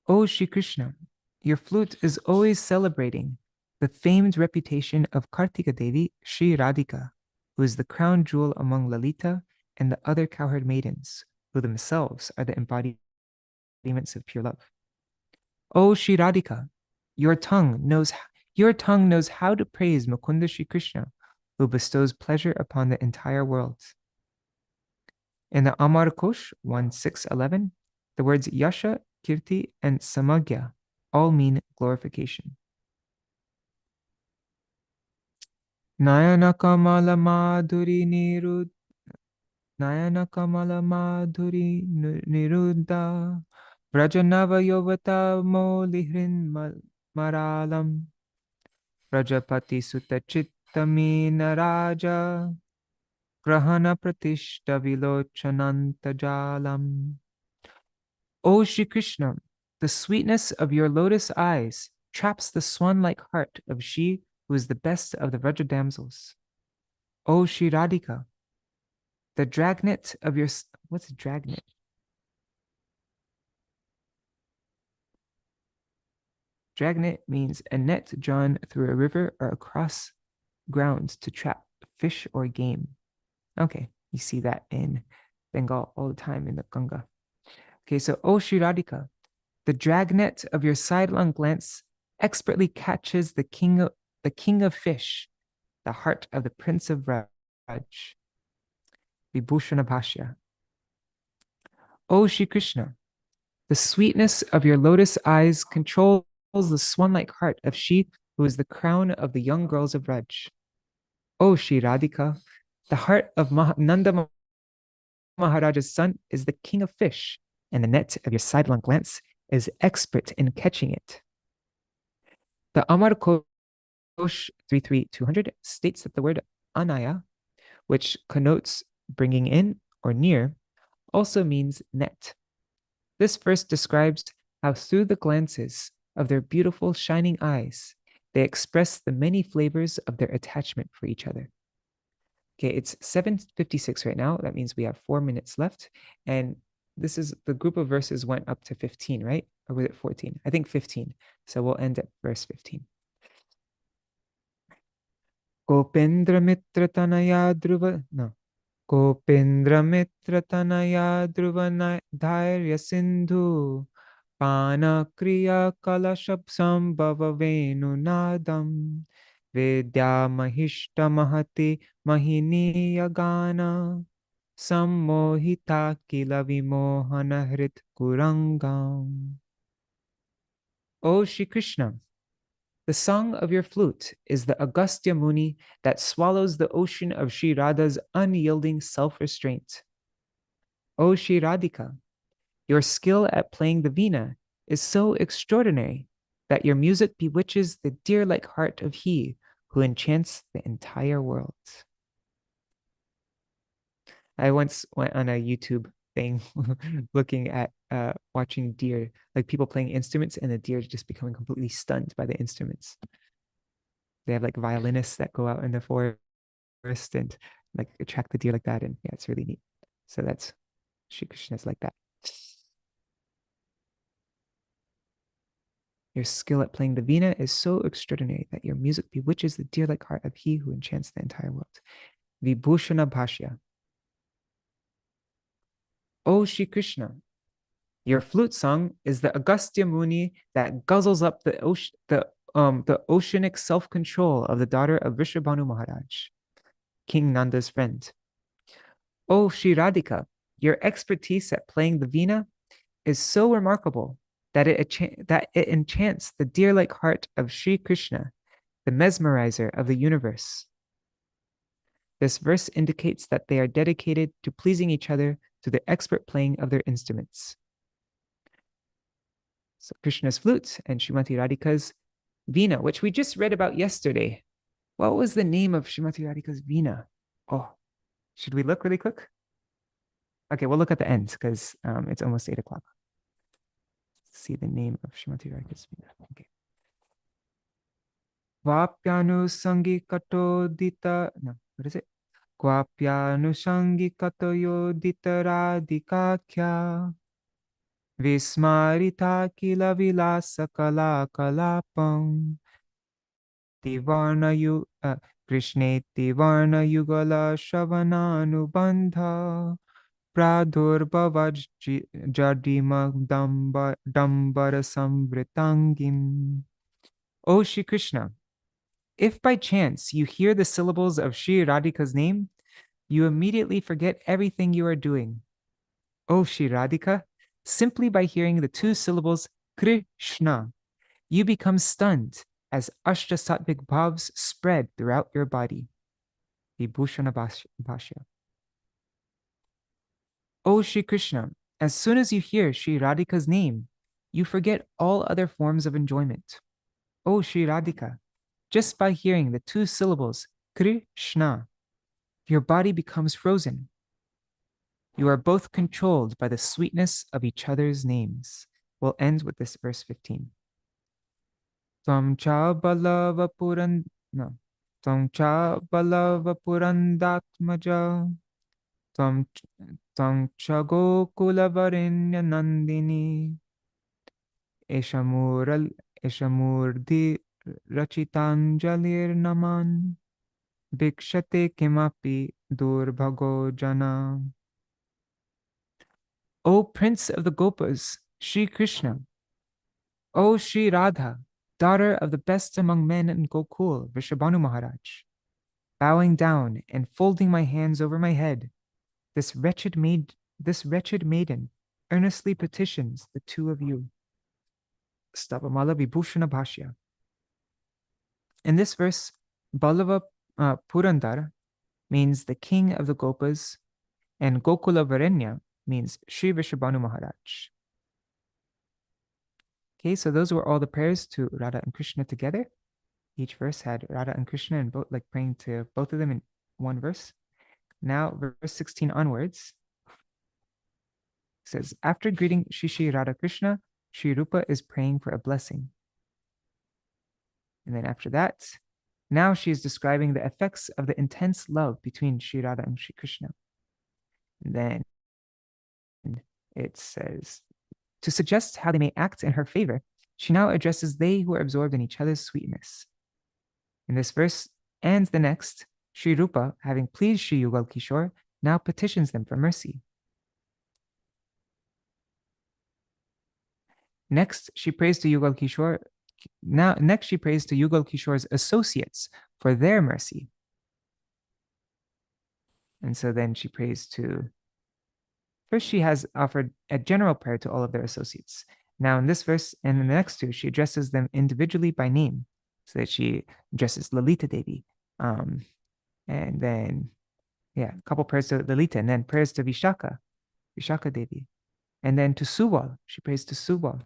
O Shri Krishna, your flute is always celebrating The famed reputation of Kartika Devi, Sri Radhika, who is the crown jewel among Lalita and the other cowherd maidens, who themselves are the embodiments of pure love. O Sri Radhika, your tongue knows how to praise Mukunda Shri Krishna, who bestows pleasure upon the entire world. In the Amar Kosh 1.6.11, the words Yasha, Kirti, and Samagya all mean glorification. Nayana Kamala Madhuri Niruddha Vrajanava Yovata Molihrin Maralam Prajapati Sutta Chittami Naraja Grahana Pratishta Vilochananta Jalam. O Shri Krishna, the sweetness of your lotus eyes traps the swan-like heart of she who is the best of the Vraja damsels. O Shri Radhika, the dragnet of your... What's a dragnet? Dragnet means a net drawn through a river or across grounds to trap fish or game. Okay, you see that in Bengal all the time in the Ganga. Okay, so O Shri Radhika, the dragnet of your sidelong glance expertly catches the king of fish, the heart of the prince of Raj. Vibhushana Bhashya. O Shri Krishna, the sweetness of your lotus eyes controls the swan-like heart of she who is the crown of the young girls of Raj. O Shri Radhika, the heart of Nanda Mahāraja's son is the king of fish, and the net of your sidelong glance is expert in catching it. The Amar Kosh 33200 states that the word anaya, which connotes bringing in or near, also means net. This verse describes how through the glances of their beautiful shining eyes, they express the many flavors of their attachment for each other. Okay, it's 7:56 right now. That means we have 4 minutes left. And this is the group of verses went up to 15, right? Or was it 14? I think 15. So we'll end at verse 15. Gopendra Mitra Tanaya Dhruva, no. Gopendra Mitra Tanaya Dhruva Dhairya Sindhu Pana Kriya Kalashab Sambhava Venu Nadam Vidya Mahishta Mahati Mahini Yagana Sammohita Kila Vimohana Hrit Kurangam. O Shri Krishna, the song of your flute is the Agastya Muni that swallows the ocean of Sri Radha's unyielding self-restraint. O Shri Radhika, your skill at playing the veena is so extraordinary that your music bewitches the deer-like heart of he who enchants the entire world. I once went on a YouTube thing looking at watching deer, like people playing instruments and the deer just becoming completely stunned by the instruments. They have like violinists that go out in the forest and like attract the deer like that. And yeah, it's really neat. So that's Shri Krishna's like that. Your skill at playing the veena is so extraordinary that your music bewitches the deer-like heart of he who enchants the entire world. Vibhushana Bhashya. O Shri Krishna, your flute song is the Agastya Muni that guzzles up the oceanic self-control of the daughter of Vrishabhanu Maharaj, King Nanda's friend. O Shri Radhika, your expertise at playing the veena is so remarkable that it enchants the deer-like heart of Shri Krishna, the mesmerizer of the universe. This verse indicates that they are dedicated to pleasing each other through the expert playing of their instruments. So Krishna's flute and Srimati Radhika's veena, which we just read about yesterday. What was the name of Srimati Radhika's veena? Oh, should we look really quick? Okay, we'll look at the end because it's almost 8 o'clock. See the name of Srimati Radhika's veena. Okay. Vapyanusangikato dita, no, what is it? Kvapyanusangikato yodita radhikakya Vismarita kila vilasa kala kalapam Krishneti varna yugala shavananubandha pradurbhavaj jadima dambara samvritangim. O Shri Krishna, if by chance you hear the syllables of Shri Radhika's name, you immediately forget everything you are doing. O Shri Radhika, simply by hearing the two syllables Krishna, you become stunned as Ashtasattvic bhavs spread throughout your body. Vibhūṣaṇa Bhashya. O Shri Krishna, as soon as you hear Shri Radhika's name, you forget all other forms of enjoyment. O Shri Radhika, just by hearing the two syllables Krishna, your body becomes frozen. You are both controlled by the sweetness of each other's names. We'll end with this verse 15. Tvam cha balava purandatmaja tvam cha gokula varinya nandini eshamurdi rachitanjalir naman bhikshate kimapi durbhago jana. O Prince of the Gopas, Shri Krishna, O Shri Radha, daughter of the best among men in Gokul, Vrishabhanu Mahārāja, bowing down and folding my hands over my head, this wretched maiden earnestly petitions the two of you. Stavamala Vibhūṣaṇa Bhashya. In this verse, Balava Purandar means the king of the Gopas, and Gokula Varenya means Sri Vrishabhanu Mahārāja. Okay, so those were all the prayers to Radha and Krishna together. Each verse had Radha and Krishna and both, like praying to both of them in one verse. Now, verse 16 onwards says, after greeting Shri Radha Krishna, Shri Rupa is praying for a blessing. And then after that, now she is describing the effects of the intense love between Shri Radha and Shri Krishna. And then it says, to suggest how they may act in her favor, she now addresses they who are absorbed in each other's sweetness. In this verse and the next, Shri Rupa, having pleased Shri Yugal Kishore, now petitions them for mercy. Next, she prays to Yugal Kishore. Next, she prays to Yugal Kishore's associates for their mercy. And so then she prays to, first she has offered a general prayer to all of their associates. Now in this verse and in the next two, she addresses them individually by name. So that she addresses Lalita Devi. And then, a couple prayers to Lalita, and then prayers to Vishaka Devi. And then to Suwal, she prays to Suwal.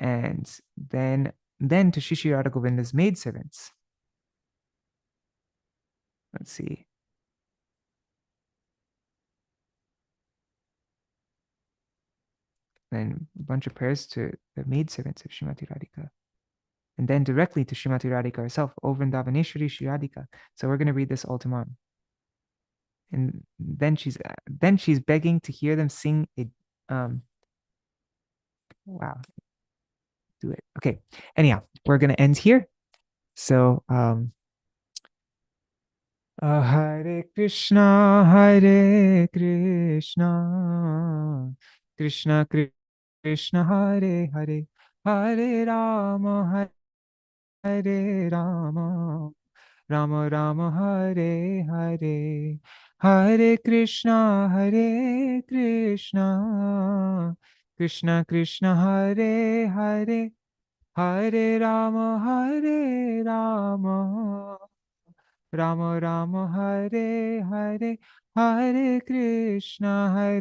And then to Shri Radha Govinda's maidservants. Let's see. Then a bunch of prayers to the maidservants of Srimati Radhika. And then directly to Srimati Radhika herself, O Vrindavaneshwari Shri Radhika. So we're going to read this all tomorrow. And then she's begging to hear them sing a wow. Do it. Okay. Anyhow, we're going to end here. So Hare Krishna, Krishna Krishna, Hare Hare, Hare Rama, Hare Rama, Rama Rama, Hare Hare, Hare Krishna, Krishna Krishna, Hare Hare, Hare Rama, Rama Rama, Hare Hare, Hare Krishna,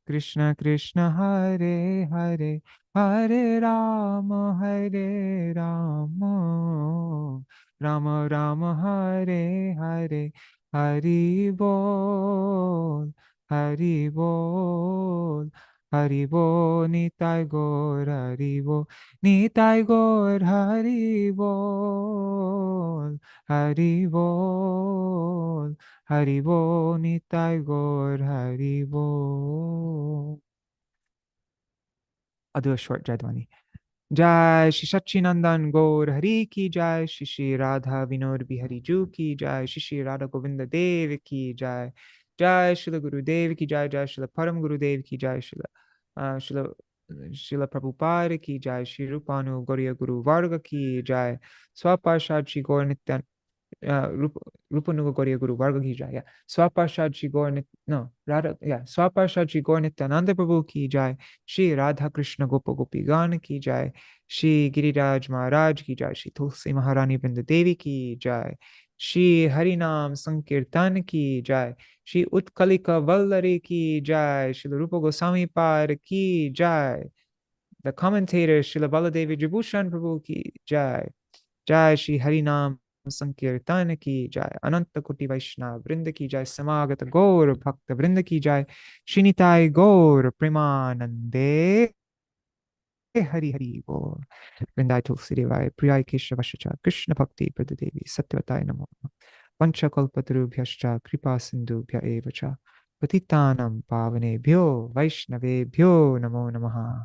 Krishna Krishna, Hare Hare, Hare Rama, Rama Rama, Hare Hare, Hari Bol, Hari Bol, Hari Bol, Nitai Gaur, Hari Bol, Nitai Gaur, Hari Bol, Hari Bol, Hari Bol, Nitai Gaur, Hari Bol. I'll do a short Jadwani. Jai Shri Sachinandan Gaur Hari Ki Jai, Shri Shri Radha Vinod Bihari Ju Ki Jai, Shri Shri Radha Govinda Dev Ki Jai, Jai Srila Guru Dev Ki Jai, Jai Srila Param Guru Dev Ki Jai, Srila Prabhupada Ki Jai, Shri Rupanu Gauriya Guru Varga Ki Jai, Swaparshad Shri Gaur Nityan Rupanuga Gauriya Guru Varga Ki Jai, yeah. Swaparshad Shri Gaur no, Radha, yeah. Swaparshad Shri Gaur Nityananda Prabhu Ki Jai, Shri Radha Krishna Gopa Gopi Gana Ki Jai, Shri Giriraj Maharaj Ki Jai, Shri Tulsi Maharani Vrinda Devi Ki Jai, Shri Harinam Sankirtan Ki Jai, Shri Utkalikā-vallarī Ki Jai, Śrīla Rūpa Gosvāmī Par Ki Jai, the commentator Śrīla Baladeva Vidyābhūṣaṇa Prabhu Ki Jai, Jai Shri Harinam Sankirtan Ki Jai, Ananta Koti Vaishnava Vrinda Ki Jai, Samagata Gaur Bhakta Vrinda Ki Jai, Shinitai Gaur Premanande Hari Hari Bol, Vrindai Tulsi Devai, Priyai Keshavashacha, Krishna Bhakti Pradadevi, Satyavataya Namo, Panchakalpatarubhyascha, Kripa Sindhubhya Evacha, Patitanam Pavanebhyo, Vaishnavebhyo Namo Namaha.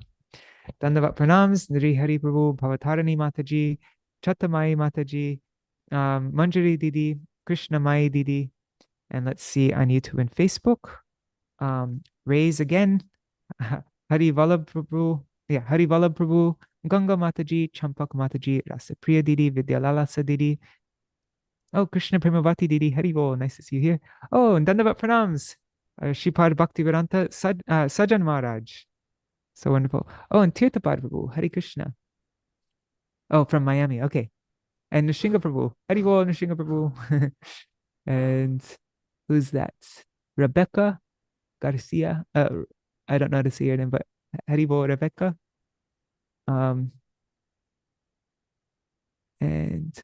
Dandavat Pranams, Nri Hari Prabhu, Bhavatarani Mataji, Chatamai Mataji, Manjari Didi, Krishna Mai Didi, and let's see on YouTube and Facebook. Raise again, Hari Vallabh Prabhu, yeah, Hari Vallabh Prabhu, Ganga Mataji, Champak Mataji, Rasapriya Didi, Vidyalalasa Didi. Oh, Krishna Premavati Didi, Hari Bol, nice to see you here. Oh, and Dandavat Pranams, Shripad Bhaktivedānta, Sajan Maharaj. So wonderful. Oh, and Tirthapad Prabhu, Hari Krishna. Oh, from Miami, okay. And Nishinga Prabhu, Hari Bol, Nishinga Prabhu. And who's that? Rebecca Garcia. I don't know how to say her name, but Hari Bol, Rebecca. And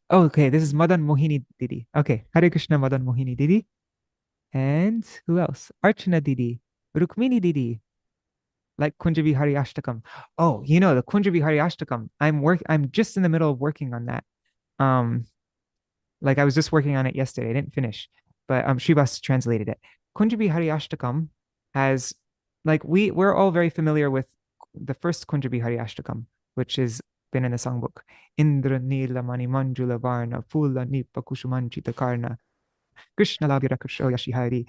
oh, okay, this is Madan Mohini Didi. Okay, Hare Krishna Madan Mohini Didi. And who else? Archana Didi, Rukmini Didi, like Kunjavi Hari Ashtakam. Oh, you know, the Kunjavi Hari Ashtakam. I'm just in the middle of working on that. Like I was just working on it yesterday. I didn't finish, but Srivas translated it. Kunjavi Hari Ashtakam has, like, we're all very familiar with the first Kunjavi Hari Ashtakam, which has been in the songbook. Indra Nila Mani Manjula Varna Phula Nipa Kushumanchita Karna Krishna Labhira Kusho Yashihari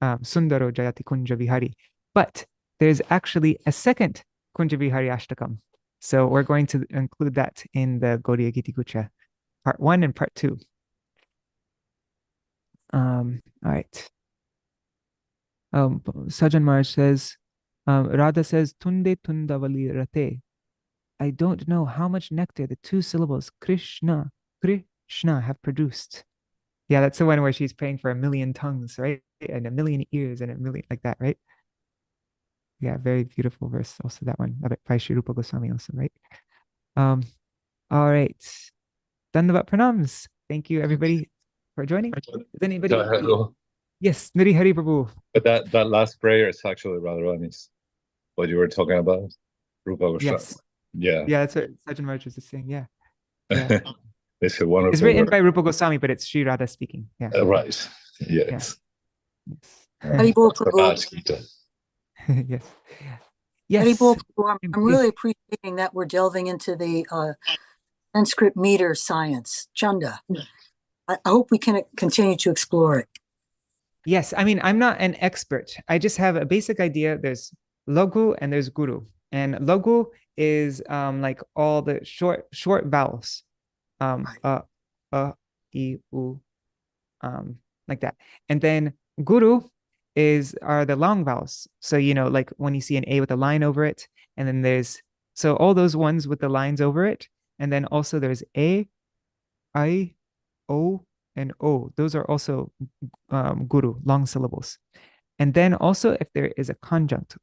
Sundaro Jayati Kunja Vihari. But there's actually a second Kunja Vihari Ashtakam. So we're going to include that in the Gaudiya Giti Gucha, part 1 and part 2. All right. Sajan Maharaj says, Radha says, Tunde Tundavali Rate. I don't know how much nectar the 2 syllables Krishna have produced. Yeah, that's the one where she's praying for 1,000,000 tongues, right? And 1,000,000 ears and 1,000,000, like that, right? Yeah, very beautiful verse. Also that one by Śrīla Rūpa Gosvāmī also, right? All right. Dandavat pranams. Thank you, everybody, for joining. Does anybody? Yes, Nari Hari Prabhu. But that last prayer is actually Radharani's, what you were talking about. Rupa Gosvāmī. Yes. Yeah. Yeah, that's what Sajan Maharaj was just saying. Yeah. Yeah. It's a wonderful. It's written by Rupa Gosvāmī, but it's Sri Radha speaking. Yeah. Right. Yes. Yes. Yes. Yes. I'm really appreciating that we're delving into the Sanskrit meter science, Chanda. I hope we can continue to explore it. Yes, I mean, I'm not an expert. I just have a basic idea. There's Lagu and there's Guru. And Lagu is like all the short vowels. I, U, like that. And then Guru are the long vowels. So, you know, like when you see an A with a line over it, and then there's, so all those ones with the lines over it. And then also there's A, I, O, and O. Those are also Guru, long syllables. And then also if there is a conjunct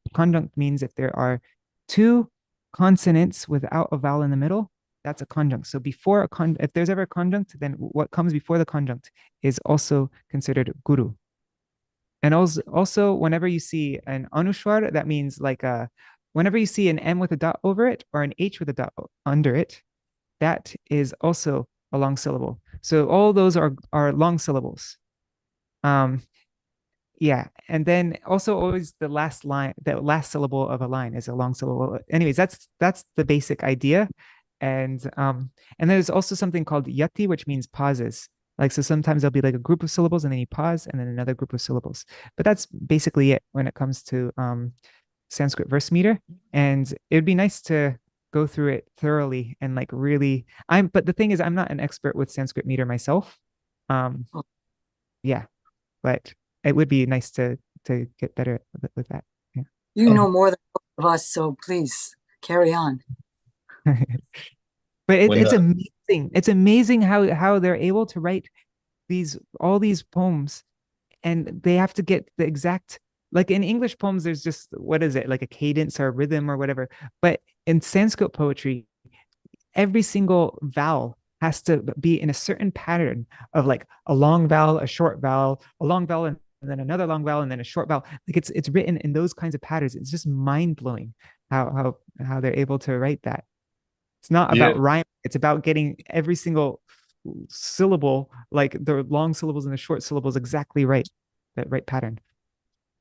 means if there are 2 consonants without a vowel in the middle, that's a conjunct. So before if there's ever a conjunct, then what comes before the conjunct is also considered Guru. And also whenever you see an Anushwar, that means like whenever you see an M with a dot over it or an H with a dot under it, that is also a long syllable. So all those are long syllables. Yeah, and then also always the last line, the last syllable of a line is a long syllable. Anyways, that's the basic idea. And there's also something called yati, which means pauses. Like, so sometimes there'll be like a group of syllables and then you pause and then another group of syllables. But that's basically it when it comes to Sanskrit verse meter. And it would be nice to go through it thoroughly and like really but the thing is I'm not an expert with Sanskrit meter myself. Yeah, but it would be nice to get better with that. Yeah. You know more than both of us, so please carry on. But it's amazing. It's amazing how they're able to write all these poems, and they have to get the exact, like in English poems, there's just, what is it, like a cadence or a rhythm or whatever. But in Sanskrit poetry, every single vowel has to be in a certain pattern of like a long vowel, a short vowel, a long vowel, and then another long vowel, and then a short vowel. Like it's written in those kinds of patterns. It's just mind blowing how they're able to write that. It's not about rhyme. It's about getting every single syllable, like the long syllables and the short syllables, exactly right. That right pattern.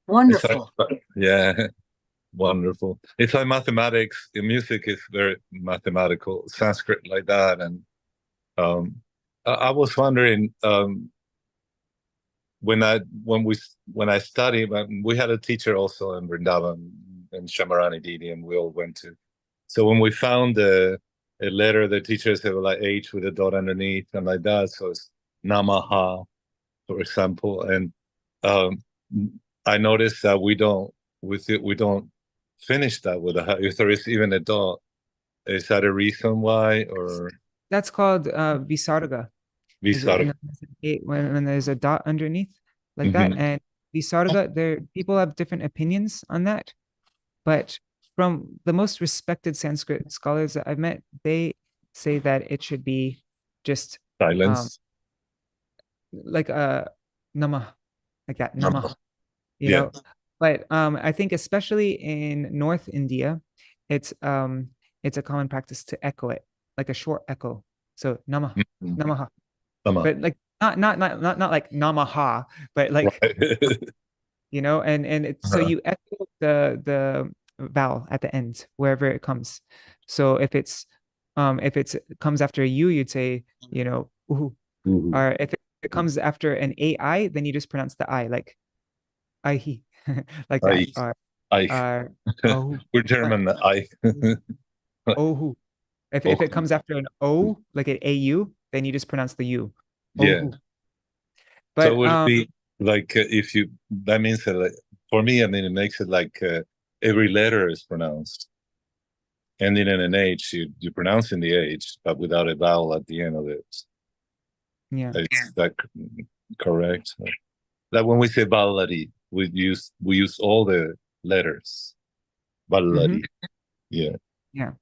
Wonderful. Yeah. Wonderful. It's like mathematics. The music is very mathematical, Sanskrit like that. And I was wondering, when I studied, we had a teacher also in Vrindavan and Shamarani Didi, and we all went to. So when we found a letter, the teacher said like H with a dot underneath and like that. So it's Namaha, for example. And I noticed that we don't finish that with a, if there is even a dot. Is that a reason why, or? That's called Visarga. Visarga. When there's a dot underneath like that. And Visarga, people have different opinions on that. But from the most respected Sanskrit scholars that I've met, they say that it should be just silence. Like Namah, like that, Namah. You Yeah. know, but I think especially in North India, it's a common practice to echo it, like a short echo. So Namah, Namaha. But like not like Namaha, but like right. you know, and so you echo the vowel at the end wherever it comes. So if it comes after a U, you'd say, you know, uhu. Or if it comes after an AI, then you just pronounce the I, like I like that. I. Oh, We're German. I. Oh. If it comes after an O, like an AU, then you just pronounce the U. Yeah. Oh. But so it would be like if you, that means that like, for me, I mean, it makes it like every letter is pronounced. Ending in an H, you pronounce in the H, but without a vowel at the end of it. Yeah. Is that correct? Like when we say Baladeva, we use all the letters. Baladeva. Yeah. Yeah.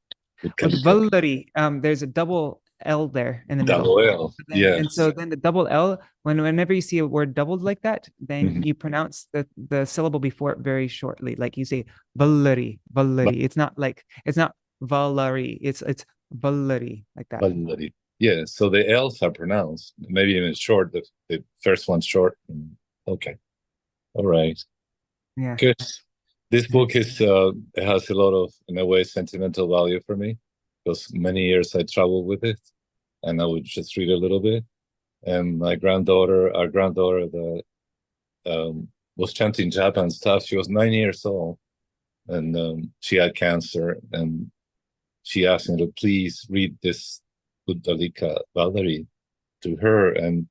With Vallarī, there's a double L there in the middle. Double L. Yeah. And so then the double L, whenever you see a word doubled like that, then you pronounce the syllable before it very shortly. Like you say Vallarī. It's not Vallarī. It's Vallarī, like that. Vallarī. Yeah. So the L's are pronounced. Maybe even short. The first one's short. Okay. All right. Yeah. Good. This book is has a lot of, in a way, sentimental value for me, because many years I traveled with it, and I would just read a little bit. And our granddaughter, that was chanting japa and stuff, she was 9 years old, and she had cancer, and she asked me to please read this Utkalikā-vallarī to her, and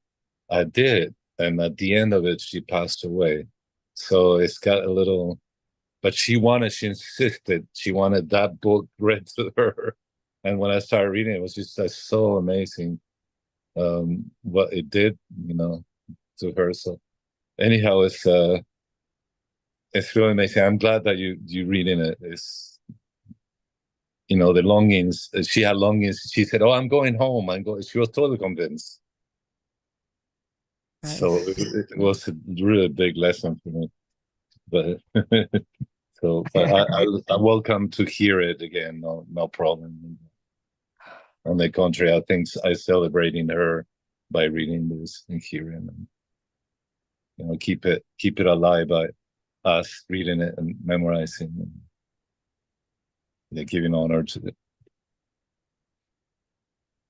I did. And at the end of it, she passed away. So it's got a little. But she insisted, she wanted that book read to her. And when I started reading it, was just so amazing what it did, to her. So anyhow, it's really amazing. I'm glad that you reading it. It's, the longings. She had longings. She said, "Oh, I'm going home. She was totally convinced. Nice. So it was a really big lesson for me. But so, but I'm welcome to hear it again. No problem. On the contrary, I think I'm celebrating her by reading this and hearing them. you know, keep it alive by us reading it and memorizing and, yeah, giving honor to it.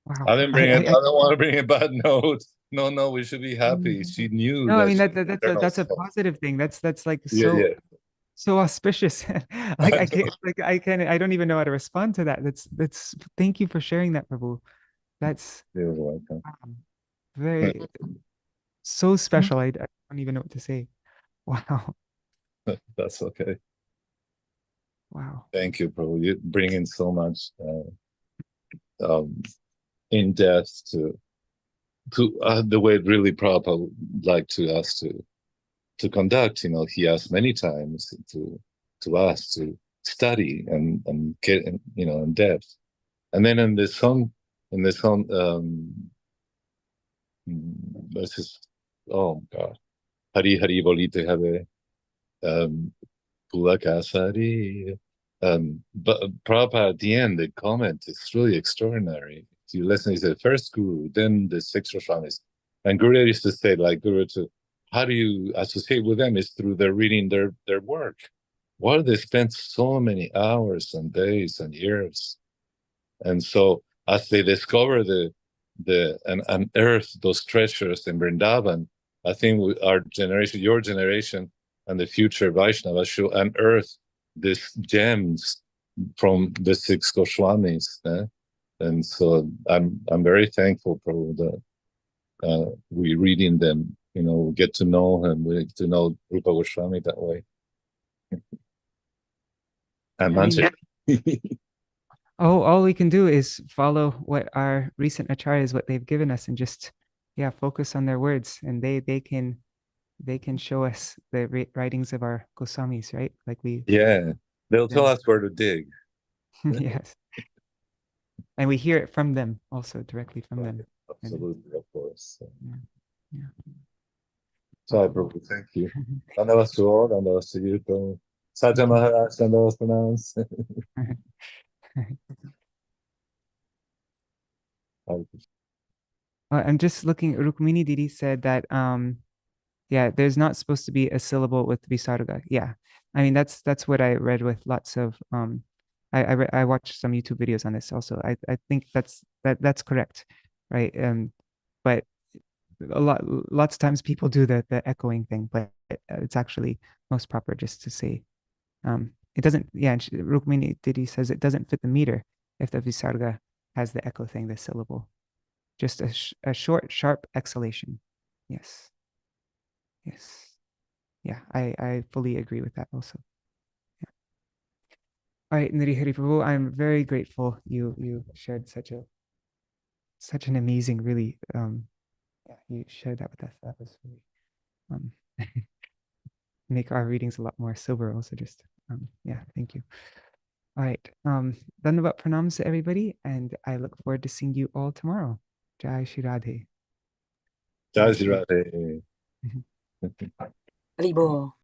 Wow. I don't want to bring a bad note. No, we should be happy. She knew. No, I mean that's a positive thing. That's like yeah. so auspicious. Like I don't even know how to respond to that. That's thank you for sharing that, Prabhu. That's You're welcome. very so special. I don't even know what to say. Wow. That's okay. Wow. Thank you, Prabhu. You bring in so much in depth to the way really Prabhupada would like to us to conduct. You know, he asked many times to us to study and get in, you know, in depth. And then in this song, this is, oh God, Hari Hari Bolite Have Pulakasari. But Prabhupada at the end, the comment is really extraordinary. If you listen, he said, first Guru, then the six Goswamis. And Guru used to say, like, Guru, how do you associate with them is through their reading their work. Why do they spend so many hours and days and years? And so as they discover and unearth those treasures in Vrindavan, I think our generation, your generation, and the future Vaishnavas should unearth these gems from the six Goswamis. And so I'm very thankful for that we reading them, you know, we get to know him, we get to know Rupa Goswami that way. And all we can do is follow what our recent acharyas, what they've given us, and just focus on their words, and they can show us the writings of our Goswamis, right? Like they'll tell us where to dig. Yes. And we hear it from them also, directly from them. Absolutely, of course. Yeah. So, Prabhu, thank you. Dandavas to all, dandavas to you, Prabhu. Saja Mahārāja, dandavas pronounce. I'm just looking, Rukmini Didi said that, there's not supposed to be a syllable with Visarga. Yeah. I mean, that's what I read with lots of, I watched some YouTube videos on this also. I think that's correct, right? But lots of times people do the echoing thing, but it's actually most proper just to say, it doesn't, Rukmini Didi says it doesn't fit the meter if the Visarga has the echo thing, the syllable. Just a short, sharp exhalation. Yes. Yeah, I fully agree with that also. Yeah. All right, Niri Hari Prabhu, I'm very grateful you shared such an amazing, really, you shared that with us. That was really make our readings a lot more sober also. Just thank you. All right, Dandavat pranams to everybody, and I look forward to seeing you all tomorrow. Jai Shri Radhe. Jai Shri Radhe. Haribol.